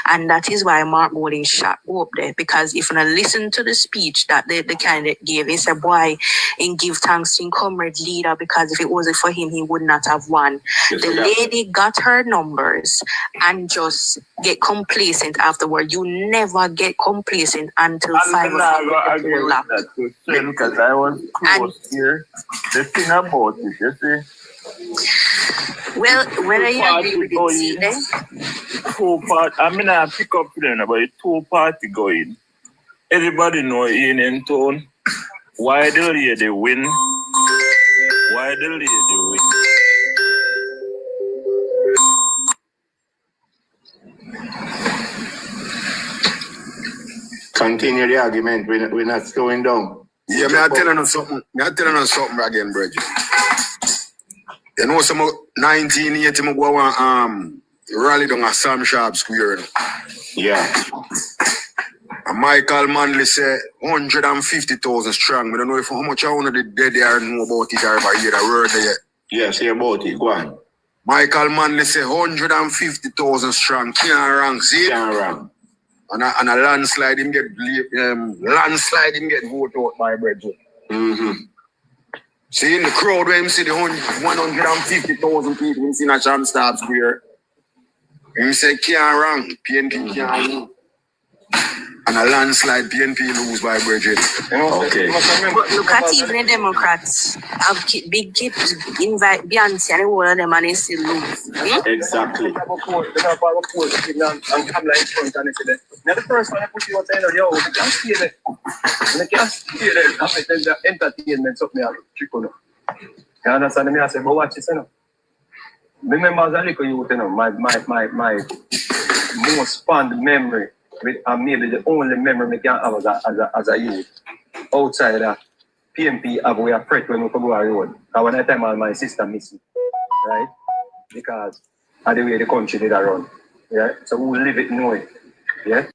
And that is why Mark Bowling shot up there. Because if you listen to the speech that the candidate gave, he said, boy, and give thanks to comrade leader because if it wasn't for him, he would not have won. The lady got her numbers and just get complacent afterward. You never get complacent until 5 o'clock. Because I was close here. The thing about it, you see. Well, whether you agree with it, see then? I mean, I pick up then about 2 party going. Everybody know in Town. Why the lady win? Why the lady win? Continue the argument. We're not slowing down. Yeah, I'm telling you something. Again, Bridget. You know, some 1980 I go on rally down at Sam Sharp Square. Yeah. And Michael Manley say 150,000 strong. I don't know if how much I want the dead there know about it or ever hear the word there. Yes, hear about it. Go on. Michael Manley say 150,000 strong. Can't rank, see? Can't rank. And a landslide him get voted out by Bridget. Mm-hmm. See in the crowd when him see the 150,000 people in Sinacham Stab Square. Him say can't rank, PNP can't win. And a landslide PNP lose by Bridget. Okay. But look at even the Democrats. Have big kids invite Beyonce and all of them and they still lose. Exactly. Now the first one I put you out there, yo, we can't stay there. We can't stay there. I mean, the entertainment something else. You understand me? I say, but watch this, Remember as a little youth, my most fond memory, and maybe the only memory I can have as a youth, outside of PNP, we are afraid when we come to our road. Because when I time my sister missing, right? Because of the way the country did run. Yeah? So we will live it knowing. Yeah?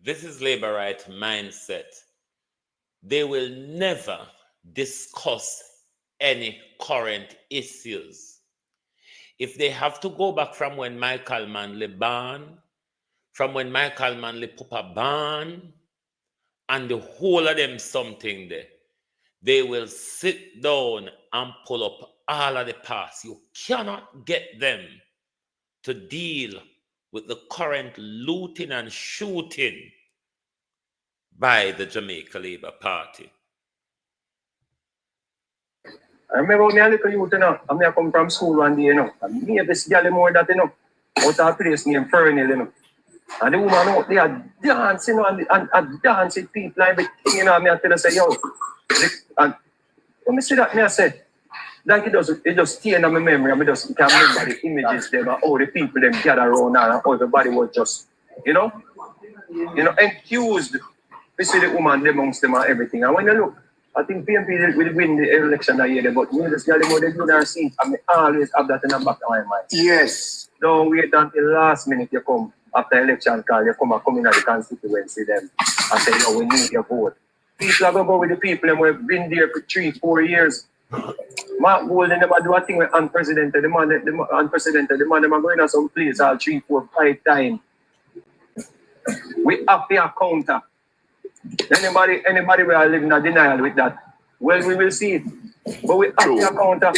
This is labor right mindset. They will never discuss any current issues. If they have to go back from when Michael Manley ban, from when Michael Manley put a ban, and the whole of them something there, they will sit down and pull up all of the past. You cannot get them to deal with the current looting and shooting by the Jamaica Labour Party. I remember when I was a youth, I come from school one day, and me have this girl more that, out of a place named Fernell, And the woman out there dancing and dancing people and everything, me I tell her, say, yo, and when I see that, I said, like it just stay in my memory, and I just can remember the images them and all the people them gather around and everybody was just, enthused. We see the woman amongst them and everything. And when you look, I think PMP will win the election that year, but me just tell them how they do their seat, and I always have that in the back of my mind. Yes. Don't wait until last minute you come after election call, you come in at the constituency them and say, yo, we need your vote. People are going to go with the people who have been there for 3-4 years. Mark Golden never do a thing with unprecedented. The man them are going to some place all 3, 4, 5 times. We have to counter. Anybody will live in a denial with that. Well, we will see it. But we have to counter.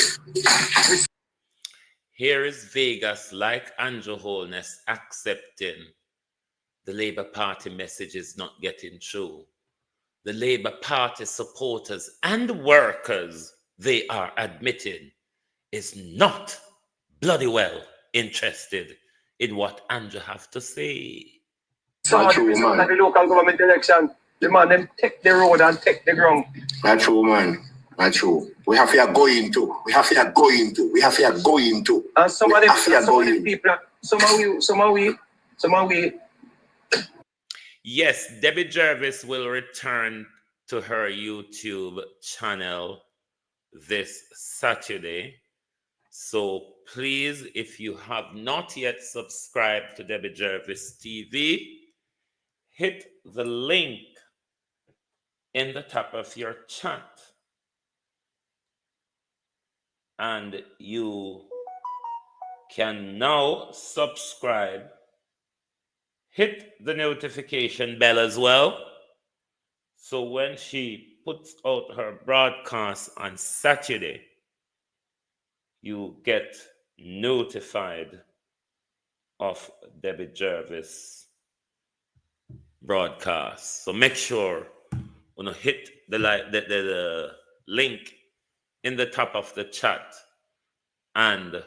Here is Vegas, like Andrew Holness, accepting the Labour Party message is not getting through. The Labour Party supporters and workers, they are admitting, is not bloody well interested in what Andrew have to say. So at the local government election, the man them take the road and take the ground. That's true, man. That's true. We have to go into. And some of the people, some of we. Yes, Debbie Jervis will return to her YouTube channel this Saturday. So please, if you have not yet subscribed to Debbie Jervis TV, hit the link in the top of your chat. And you can now subscribe. Hit the notification bell as well. So when she puts out her broadcast on Saturday, you get notified of Debbie Jervis broadcast. So make sure you hit the link in the top of the chat and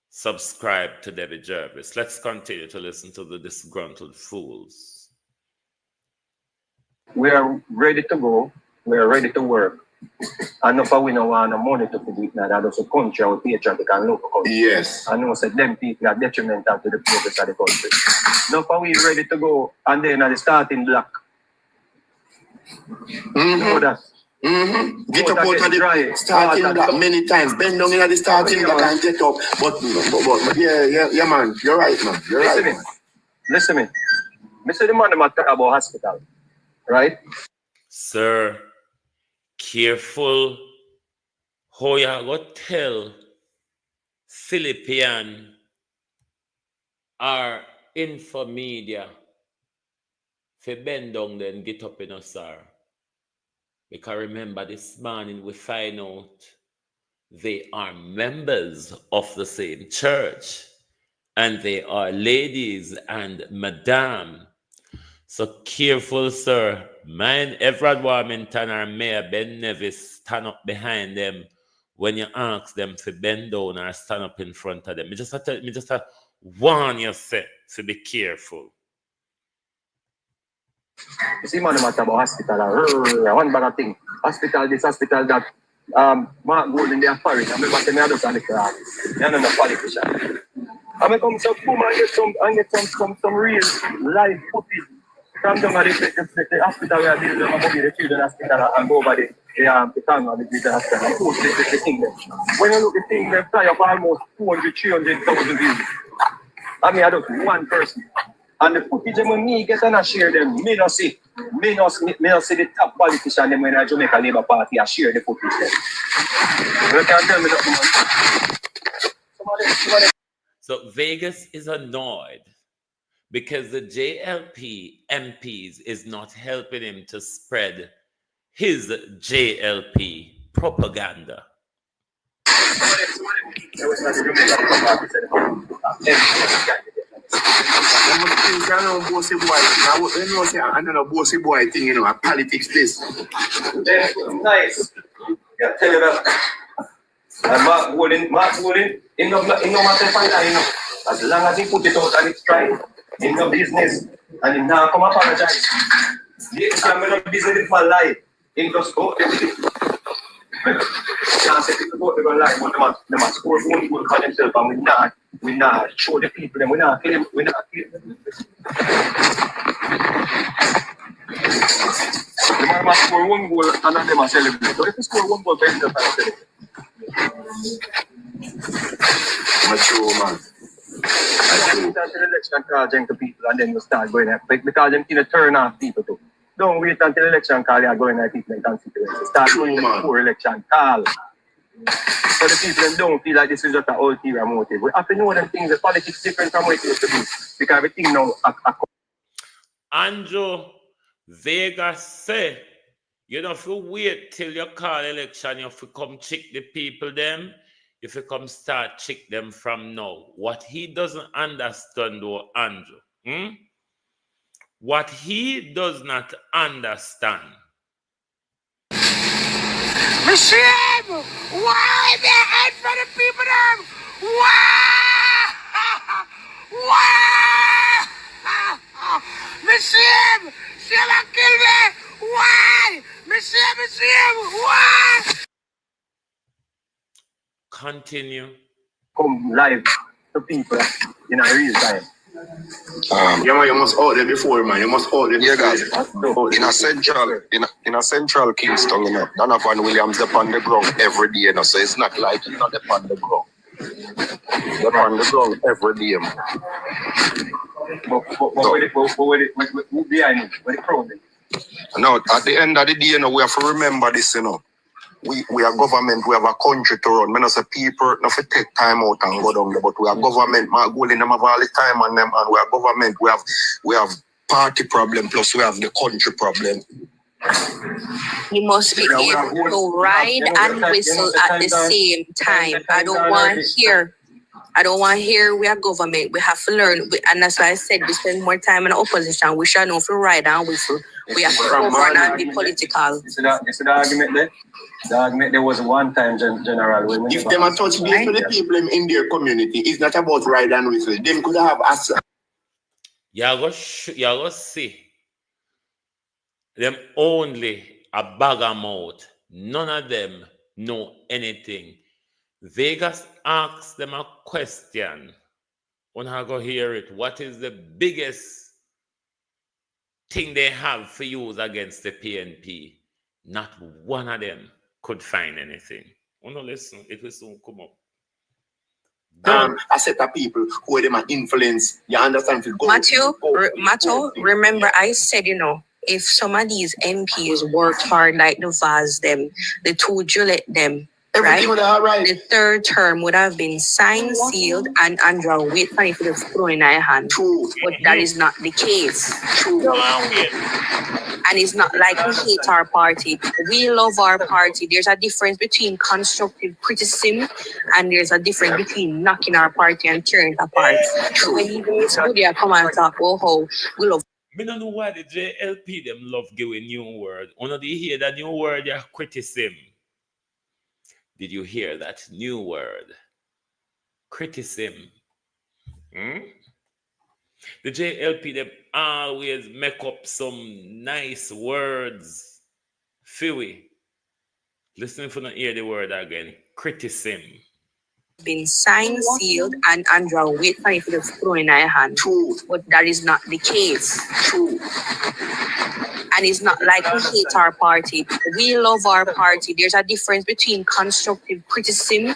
subscribe to Debbie Jervis. Let's continue to listen to the disgruntled fools. We are ready to go. We are ready to work. And if we don't want money to do it now, that's a country, our patriotic and local country. Yes. I know that them people are detrimental to the progress of the country. Now if we ready to go and then at the starting block. You know that. Get up out of the starting block many times. Bend down in the starting block and get up. But yeah, man. You're right, man. You're right. Listen me. Mr. The man talk about hospital, right? Sir, careful how you go tell Philippian or Infomedia for bend down then get up in us, sir. Because remember, this morning we find out they are members of the same church. And they are ladies and madam. So careful, sir. Mind Everard Warmington or Mayor Ben Nevis stand up behind them when you ask them to bend down or stand up in front of them. Me just warn you, sir, to be careful. You see, man, about hospital. One bad thing. Hospital this, hospital that. Mark Golden, they are foreign. I remember they are just on the crowd. They are not a politician. I come some boom and get some real live footage from them at the hospital where they are moving the children hospital and go over the town of the children hospital and post the thing there. When you look at the thing, they fly up almost 200,000-300,000 views. I mean, I don't see one person. And the footage when me get and I share them, me not see the top politician them when I Jamaica Labour Party I share the footage them. You can tell me that. Somebody. So Vegas is annoyed because the JLP MPs is not helping him to spread his JLP propaganda. I don't know bossy boy thing, you know, a politics this. Nice. Yeah, tell you that. And Mark Golden, in no matter if you know, as long as he put it out and it's right, in no business, and he now come apologize. I'm not busy with my life. In just go. can't say people vote, they're going to lie, but they must score one goal for themselves, and we not show the people them, we not claim them. The man must score one goal and then they must celebrate. So if you score one goal for yourself, and celebrate. Mature, man. Wait until the election call them to people and then you start going there. Because them can turn off people too. Don't wait until the election call you are going at people in constituency. Start going before election call. So the people them don't feel like this is just an ulterior motive. We have to know them things, the politics different from what it used to be. Because everything now Andrew, Vegas say, you don't have to wait till you call election, you have to come check the people them. If you come start check them from now. What he doesn't understand though, Andrew, what he does not understand. Machine! Why the head for the people them? Why? Why? Machine! She will kill me! Why? Machine! Why? Continue. come live to people in a real time. Yeah, man, you must out there before, man. You must out there before. Yeah, guys. In a central Kingston, you know, Donovan Williams up on the ground every day, you know, so it's not like he's not up on the ground. He's up on the ground every day, man. But who behind it? What the crowd? Now, at the end of the day, you know, we have to remember this, you know. We are government, we have a country to run. I say people not to take time out and go down there, but we are government, my goal in them have all the time on them, and we are government, we have party problem, plus we have the country problem. You must be able to ride and whistle at the same time. I don't want to hear we are government. We have to learn. And that's why I said we spend more time in the opposition. We shall know if we ride and whistle. We have to govern and be political. This is the argument there. The argument there was one time, General. If them are touch base for the people in their community, it's not about ride and whistle. Them could have us. You go see them only a bag of mouth. None of them know anything. Vegas asks them a question. When I go hear it, what is the biggest thing they have for use against the PNP? Not one of them could find anything. Oh no, listen, it will soon come up. A set of people who them influence. You understand? Matthew, remember I said, you know, if some of these MPs worked hard like the Vaz them, the two Juliet them, everything would have right. The third term would have been signed, sealed, and Andrew wait for it to throw in our hand. True. But that is not the case. True. And it's not like we hate our party. We love our party. There's a difference between constructive criticism and there's a difference between knocking our party and tearing it apart. So when even Miss Goodia come and talk, oh, how we love. I don't know why the JLP them love giving new word. One of the hear that new word, yeah, criticism. Did you hear that new word? Criticism. The JLP, they always make up some nice words. Fewy. Listen for not hear the word again. Criticism. Been signed, sealed, and Andrew wait for it to throw in our hand. True. But that is not the case. True. And it's not like we hate our party. We love our party. There's a difference between constructive criticism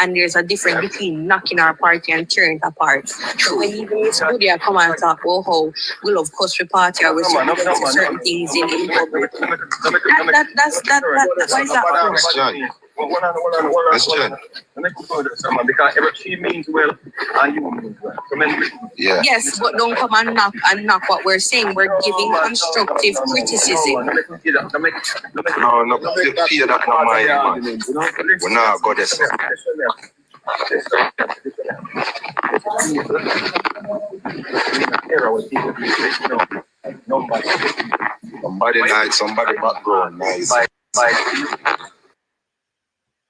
and there's a difference between knocking our party and tearing it apart. So when even Miss Goodia come and talk, oh, how we love Cosby Party or we certain things in public. That's why is that? Because she means well and you mean well. Yeah. Yes, but don't come and knock what we're saying. We're giving constructive criticism. No, you fear that no man. We're not got this. Somebody nice, somebody background nice.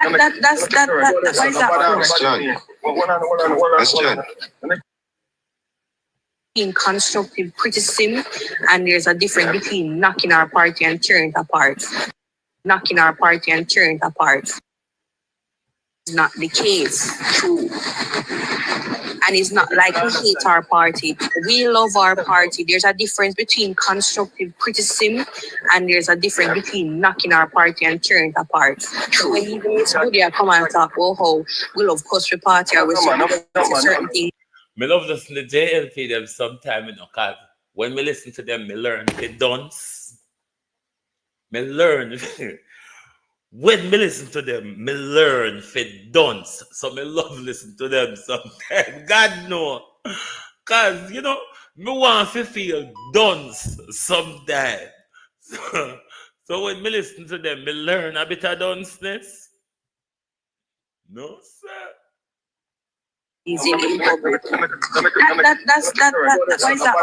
That's why is that? Question. In constructive criticism, and there's a difference between knocking our party and tearing it apart. Knocking our party and tearing it apart. not the case. True. And it's not like we hate our party. We love our party. There's a difference between constructive criticism and there's a difference between knocking our party and tearing it apart. So when even Miss Goodia come and talk, oh, how we love custom party or we certain things. Me love listen to JLP them sometime, you know, cause when me listen to them, me learn the dance. Me learn. When me listen to them, me learn for dance. So me love listen to them sometimes. God know. Cause you know, me want to feel dance sometimes. So when me listen to them, me learn a bit of danceness. No, sir. Easy in public. That's what is that?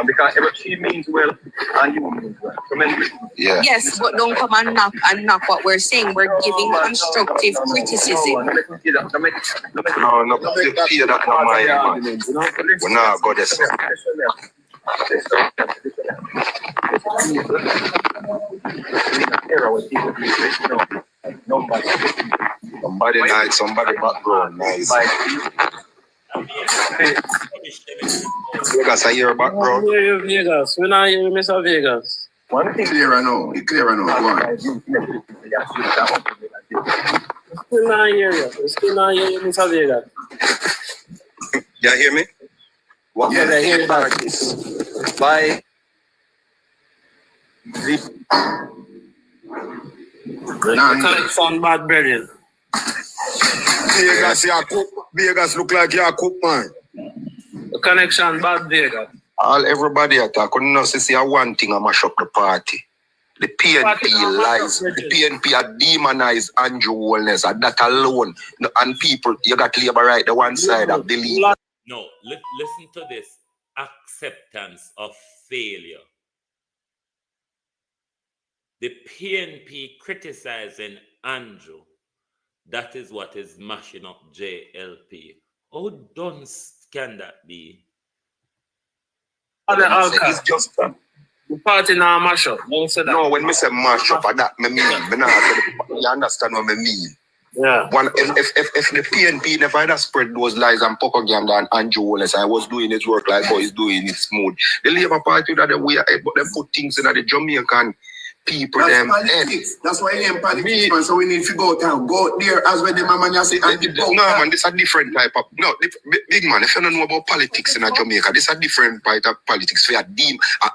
Because she means well and you mean well. Yeah. Yes, but don't come and knock what we're saying. We're giving constructive criticism. No, the fear that no my man. We're not got this. Somebody nice, somebody background nice. Vegas, I hear background. Vegas, when I hear Mr. Vegas. One thing clear now, it's clear now. Go on. Still not hear you. Still not hear you, Mr. Vegas. You hear me? What can I hear about this? By the connection bad burial. Gaygas, you cook. Gaygas look like you cook, man. The connection bad Vegas. Everybody attack. Couldn't know see one thing I mash up the party. The PNP lies. The PNP are demonize Andrew Wellness, and that alone. And people, you got labor right the one side of the league. No, listen to this. Acceptance of failure. The PNP criticizing Andrew. That is what is mashing up JLP. How dunce can that be? It's just the party now mash up. No, when me say mash up, that me mean. You understand what I mean? Yeah. One, if the PNP never had spread those lies and propaganda and Andrew Wallace, I was doing his work like how he's doing it smooth. The Labour Party that the way, but they put things in the Jamaican people. That's them politics. That's why you politics, man. So we need to go down. Go there as well. The man say, no, man, this is a different type of big man. If you don't know about politics in Jamaica, this is a different type of politics. We are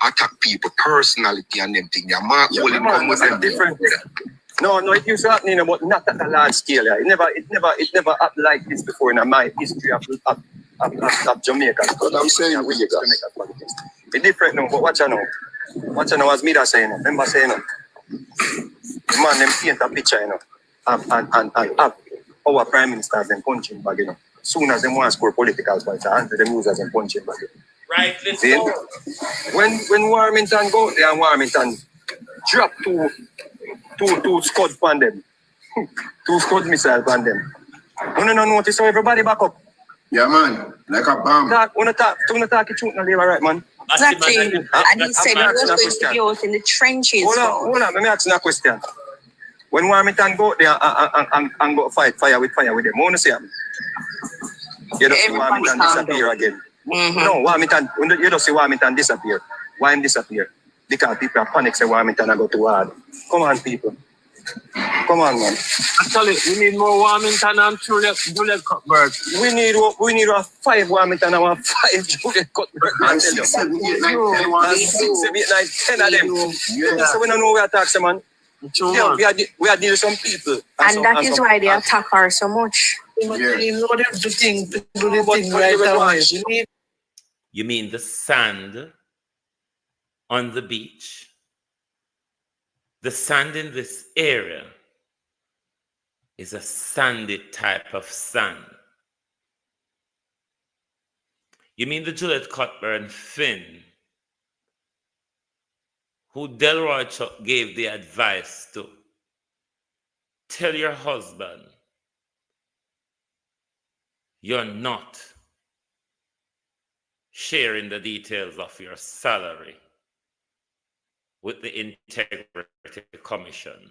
attack people, personality and them things. They are mark come with them different. No, it used to happen, but not at a large scale. Yeah. It never happened like this before in my history of Jamaica. But I'm saying Jamaica politics. It's different now, but watch out now. Watch out as me that saying. Remember saying, man, them paint a picture, and our prime ministers them punching bag, Soon as them want to score political points, and them use as them punching bag. Right, let's go. When Warmington go there and Warmington drop two Scud on them. 2 Scud missile on them. You don't notice how everybody back up. Yeah, man. Like a bomb. Talk it truth now, right, man. Exactly. And he said he was going to be out in the trenches. Hold on. Let me ask you a question. When Warmington go there and go fight fire with them, what do you say? You don't see Warmington disappear again. Mm-hmm. No, Warmington, you don't see Warmington disappear. Why him disappear? Because people are panic say Warmington and go too hard. Come on, people. Come on, man. Actually, we need more Warmington and Juliet Cuthbert. We need 5 Warmington and 5 Juliet Cuthbert. And 6, 7, 8, 9, 10 of them. Yeah. So we don't know where to attack them, man. Yeah, we are dealing with some people. And that is why they attack her so much. You mean the sand on the beach? The sand in this area is a sandy type of sand. You mean the Juliet Cuthbert Finn, who Delroy Chuck gave the advice to tell your husband you're not sharing the details of your salary with the Integrity Commission.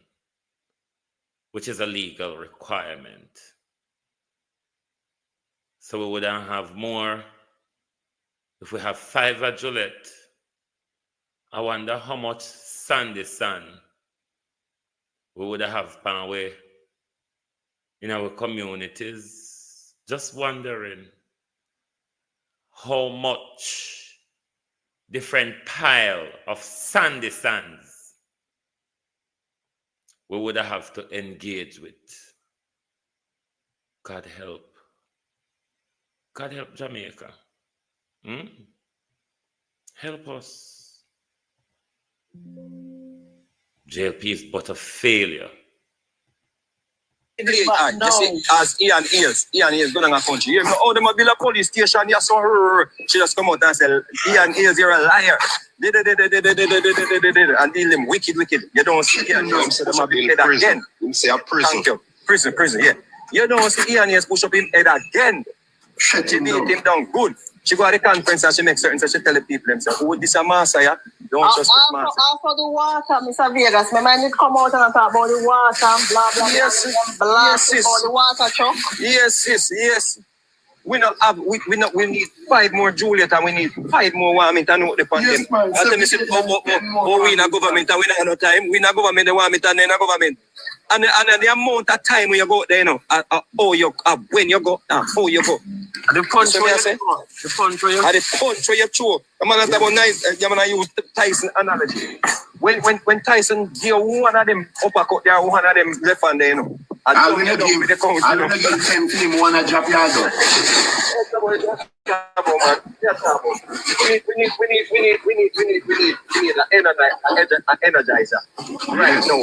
which is a legal requirement. So we wouldn't have more. If we have 5 at Gillette, I wonder how much Sandy Sun we would have pan away in our communities. Just wondering how much different pile of Sandy Sands we would have to engage with. God help. God help Jamaica. Help us. JLP is but a failure. You see, as Ian Ears going on a country. You know, oh, them a build a police station, you saw her. She just come out and say, Ian Ears, you're a liar. And deal them wicked. You don't see Ian Ears, so them a build head again. Say a prison. Thank you. Prison, yeah. You don't see Ian Ears push up him head again. She beat him down good. She go to the conference and she makes certain, so she tell the people themselves, who this a master, yeah? Don't trust this master. After the water, Mr. Vegas, my man need come out and talk about the water, blah, blah, yes, blah, yes, about the water truck. Yes. We need 5 more Juliet and we need 5 more Warmint and out the pandemic. I tell me, we in a government and we not have no time. We in a government, the Warmint and then a government. And the amount of time when you go there, you know, when you go, how you go. The punch where you go. The punch where you go. The punch where you throw. I'm going to nice, I'm going to use Tyson analogy. When Tyson give one of them uppercut there, one of them left hand there, you know. I'm going to give 10 team one a drop your gun. We need an energizer right now.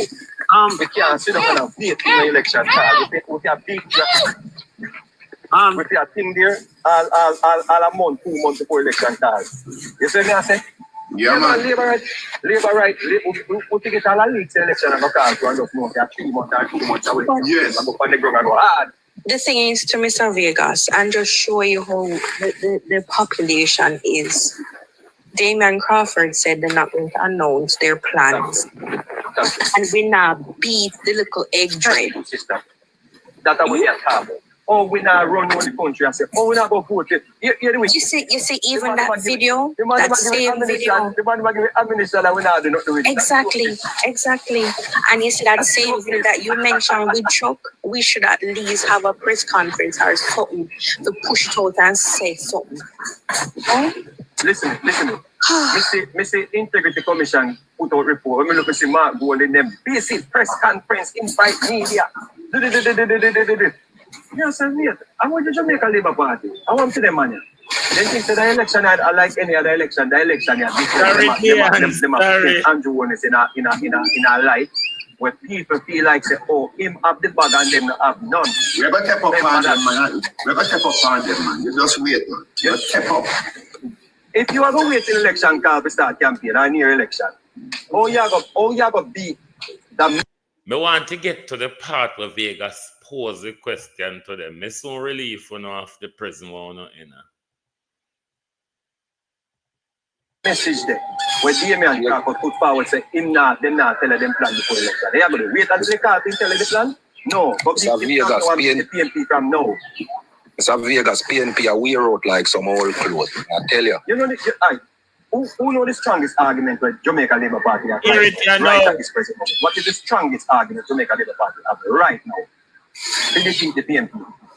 We can't sit down and wait in the election time. We can beat we see a thing there all a month, 2 months before election time. You see me I say? Yeah, man. Labor right. We take it all a leaks election and go call to and just know 3 months or 2 months away. Yes. And go on the ground and go hard. The thing is, to Mr. Vegas, and just show you how the population is. Damian Crawford said they're not going to announce their plans. And we now beat the little egg dread. That's what we are talking about. Oh, we now run around the country and say, oh, we not go vote. You see, even that video, that same video. The man give administration that we not do not do it. Exactly. And you see that same video that you mentioned with Chuck, we should at least have a press conference or something to push it out and say something. Oh? Listen. Mr. Integrity Commission put out report. When we look at Mark Gold in them basic press conference, invite media. Yes, I want the Jamaica Labour Party. I want to them money. Then think that the election I like any other election. The election Andrew Warnes in a light where people feel like say, oh, him have the bag and them not have none. We're going to step up on them, man. We're going to step up on them, man. You just wait, man. Just step up. If you are going to wait till election call to start campaign or near election, you are going to beat the... I want to get to the part where Vegas pose the question to them. I soon relief when off the prison one in. Message there. When Damian Crawford put forward say them not tell them plan before election. They are going to wait until the car to tell the plan? No. But the PNP from now. It's a Vegas PNP a wear out like some old clothes. I tell you. You know who know the strongest argument with Jamaica Labour Party have right at this present moment? What is the strongest argument Jamaica Labour Party have right now? To defeat the PNP.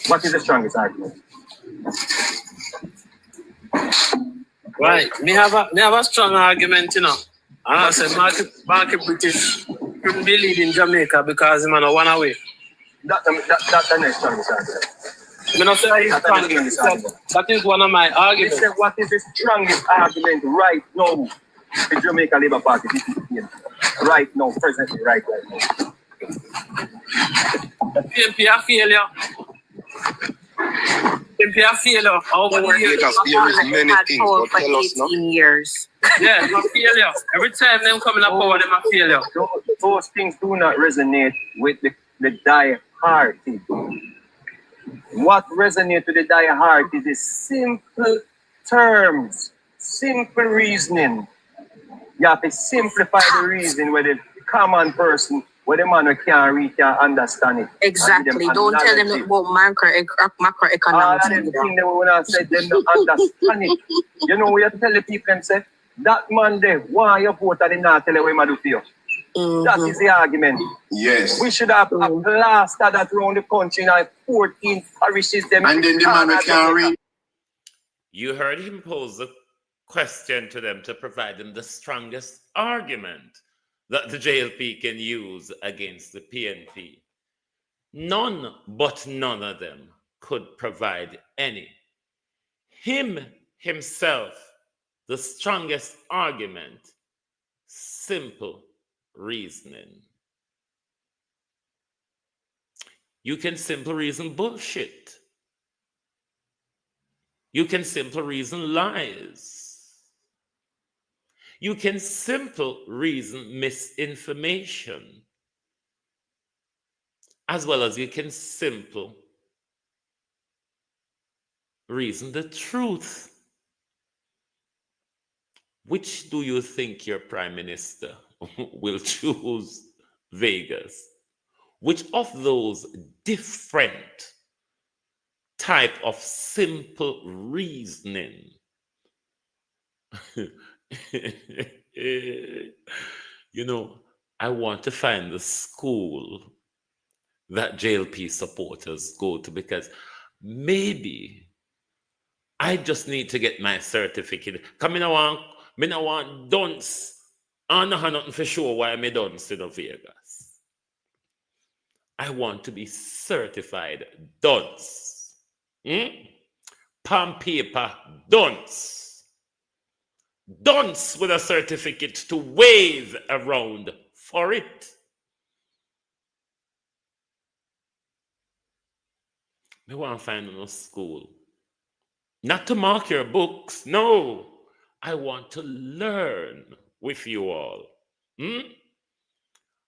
What is the strongest argument? Right. Me have a strong argument, you know. And I said Market British couldn't be leading Jamaica because him on one away. That's the next strongest argument. That is one of my arguments. Say, what is the strongest argument right now the Jamaica Labour Party defeat the PNP? Right now, presently, right now. The PNP a failure. PNP a failure. Over the years. There is many things, but tell us now. Years. Yeah, a failure. Every time them coming up power, them a failure. Those things do not resonate with the die-hard people. What resonates with the die-hard is the simple terms, simple reasoning. You have to simplify the reason where the common person where the man can't read, can't understand it. Exactly. Don't tell them about macroeconomics. All of them things they want to say, them don't understand it. You know, we have to tell the people and say, that man there, why you vote and they not tell you what he do for you. That is the argument. Yes. We should have a plaster that around the country in like 14 parishes. Them and then the man can't read. You heard him pose a question to them to provide them the strongest argument that the JLP can use against the PNP. None but none of them could provide any. Himself, the strongest argument, simple reasoning. You can simple reason bullshit. You can simple reason lies. You can simple reason misinformation. As well as you can simple reason the truth. Which do you think your prime minister will choose, Vegas? Which of those different type of simple reasoning you know, I want to find the school that JLP supporters go to, because maybe I just need to get my certificate. Come in, I want dunce. I don't have nothing for sure why I'm a dunce in Vegas. I want to be certified dunce. Palm paper dunce. Dunce with a certificate to wave around for it. I want to find a school. Not to mark your books. No. I want to learn with you all.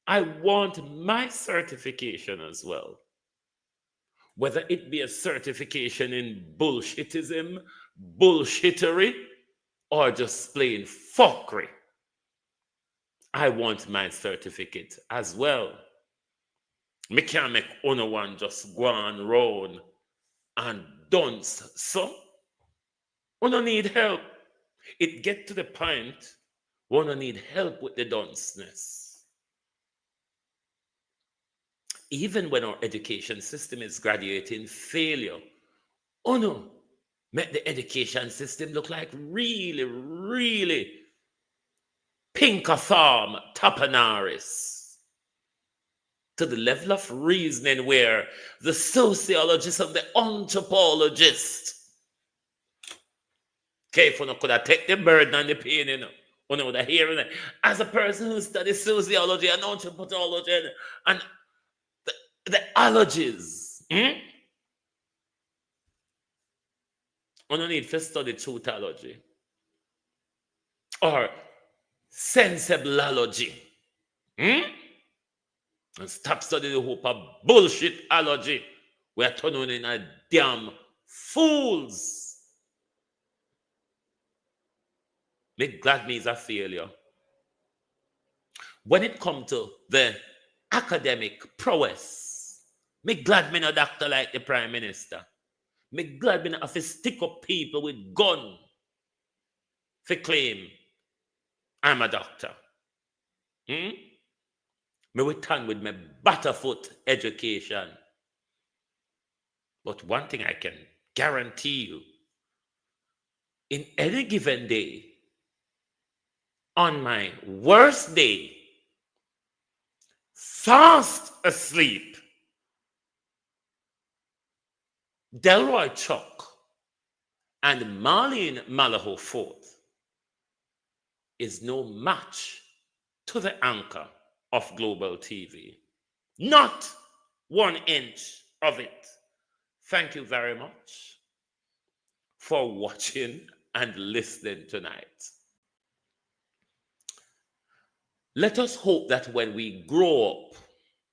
I want my certification as well. Whether it be a certification in bullshittism, bullshittery, or just plain fuckery. I want my certificate as well. Me can't make only one just go on round and dunce. So, we don't need help. It get to the point we don't need help with the dunceness. Even when our education system is graduating failure, oh no, make the education system look like really, really Pinkatham Tapanaris, to the level of reasoning where the sociologist and the anthropologist, okay, if one could have taken the burden and the pain, you know, one would have hearing it. As a person who studies sociology and anthropology and the ologies, one don't need to study truthology or sensibleology. And stop studying the hope of bullshitology. We're turning in a damn fools. Make glad me is a failure. When it comes to the academic prowess, make glad me not doctor like the Prime Minister. Make glad me not have to stick up people with gun for claim I'm a doctor. Me return with my butterfoot education. But one thing I can guarantee you, in any given day, on my worst day, fast asleep, Delroy Chuck and Marlene Malaho Ford is no match to the anchor of Global TV. Not 1 inch of it. Thank you very much for watching and listening tonight. Let us hope that when we grow up,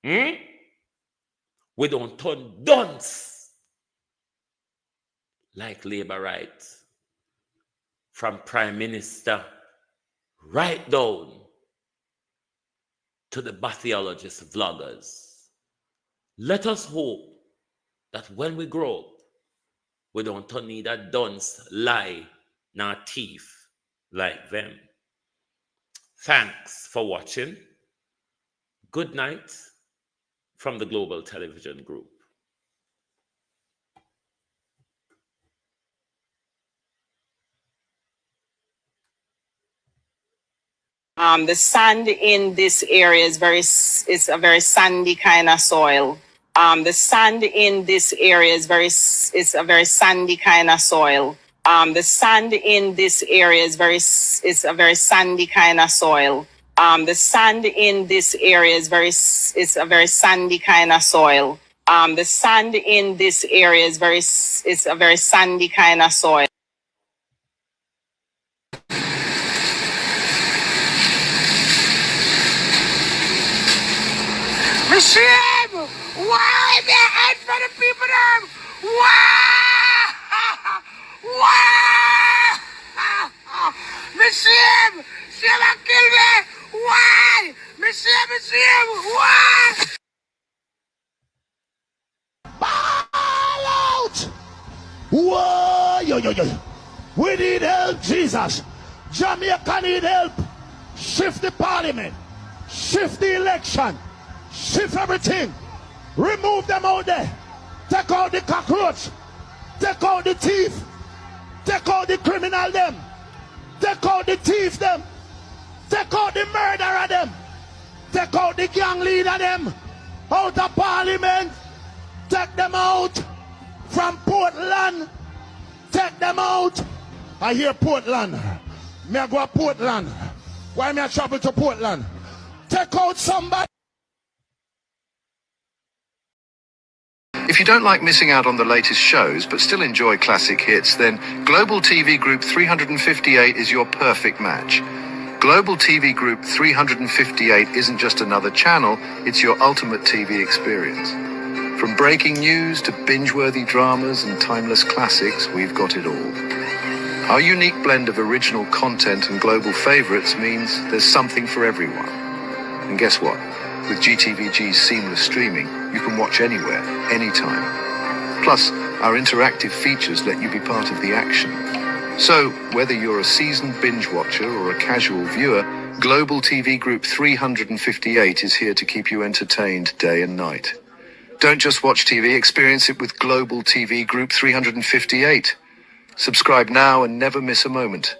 we don't turn dunce like Labour right from Prime Minister right down to the bathyologist vloggers. Let us hope that when we grow up, we don't turn neither dunce, lie, nor thief like them. Thanks for watching. Good night from the Global Television Group. The sand in this area is a very sandy kind of soil. The sand in this area is a very sandy kind of soil. The sand in this area is a very sandy kind of soil. The sand in this area is a very sandy kind of soil. The sand in this area is a very sandy kind of soil. Shame! Why the head for the people them? Why? Why? Shame! Shame and kill me! Why? Shame! Why? Ball out! Whoa! Yo. We need help, Jesus. Jamaica need help. Shift the parliament. Shift the election. Shift everything. Remove them out there. Take out the cockroach. Take out the thief. Take out the criminal them. Take out the thief them. Take out the murderer them. Take out the gang leader them. Out of parliament. Take them out. From Portland. Take them out. I hear Portland. Me I go to Portland. Why me I travel to Portland? Take out somebody. If you don't like missing out on the latest shows but still enjoy classic hits, then Global TV Group 358 is your perfect match. Global TV Group 358 isn't just another channel, it's your ultimate TV experience. From breaking news to binge-worthy dramas and timeless classics, we've got it all. Our unique blend of original content and global favorites means there's something for everyone. And guess what? With GTVG's seamless streaming, you can watch anywhere, anytime. Plus, our interactive features let you be part of the action. So, whether you're a seasoned binge watcher or a casual viewer, Global TV Group 358 is here to keep you entertained day and night. Don't just watch TV, experience it with Global TV Group 358. Subscribe now and never miss a moment.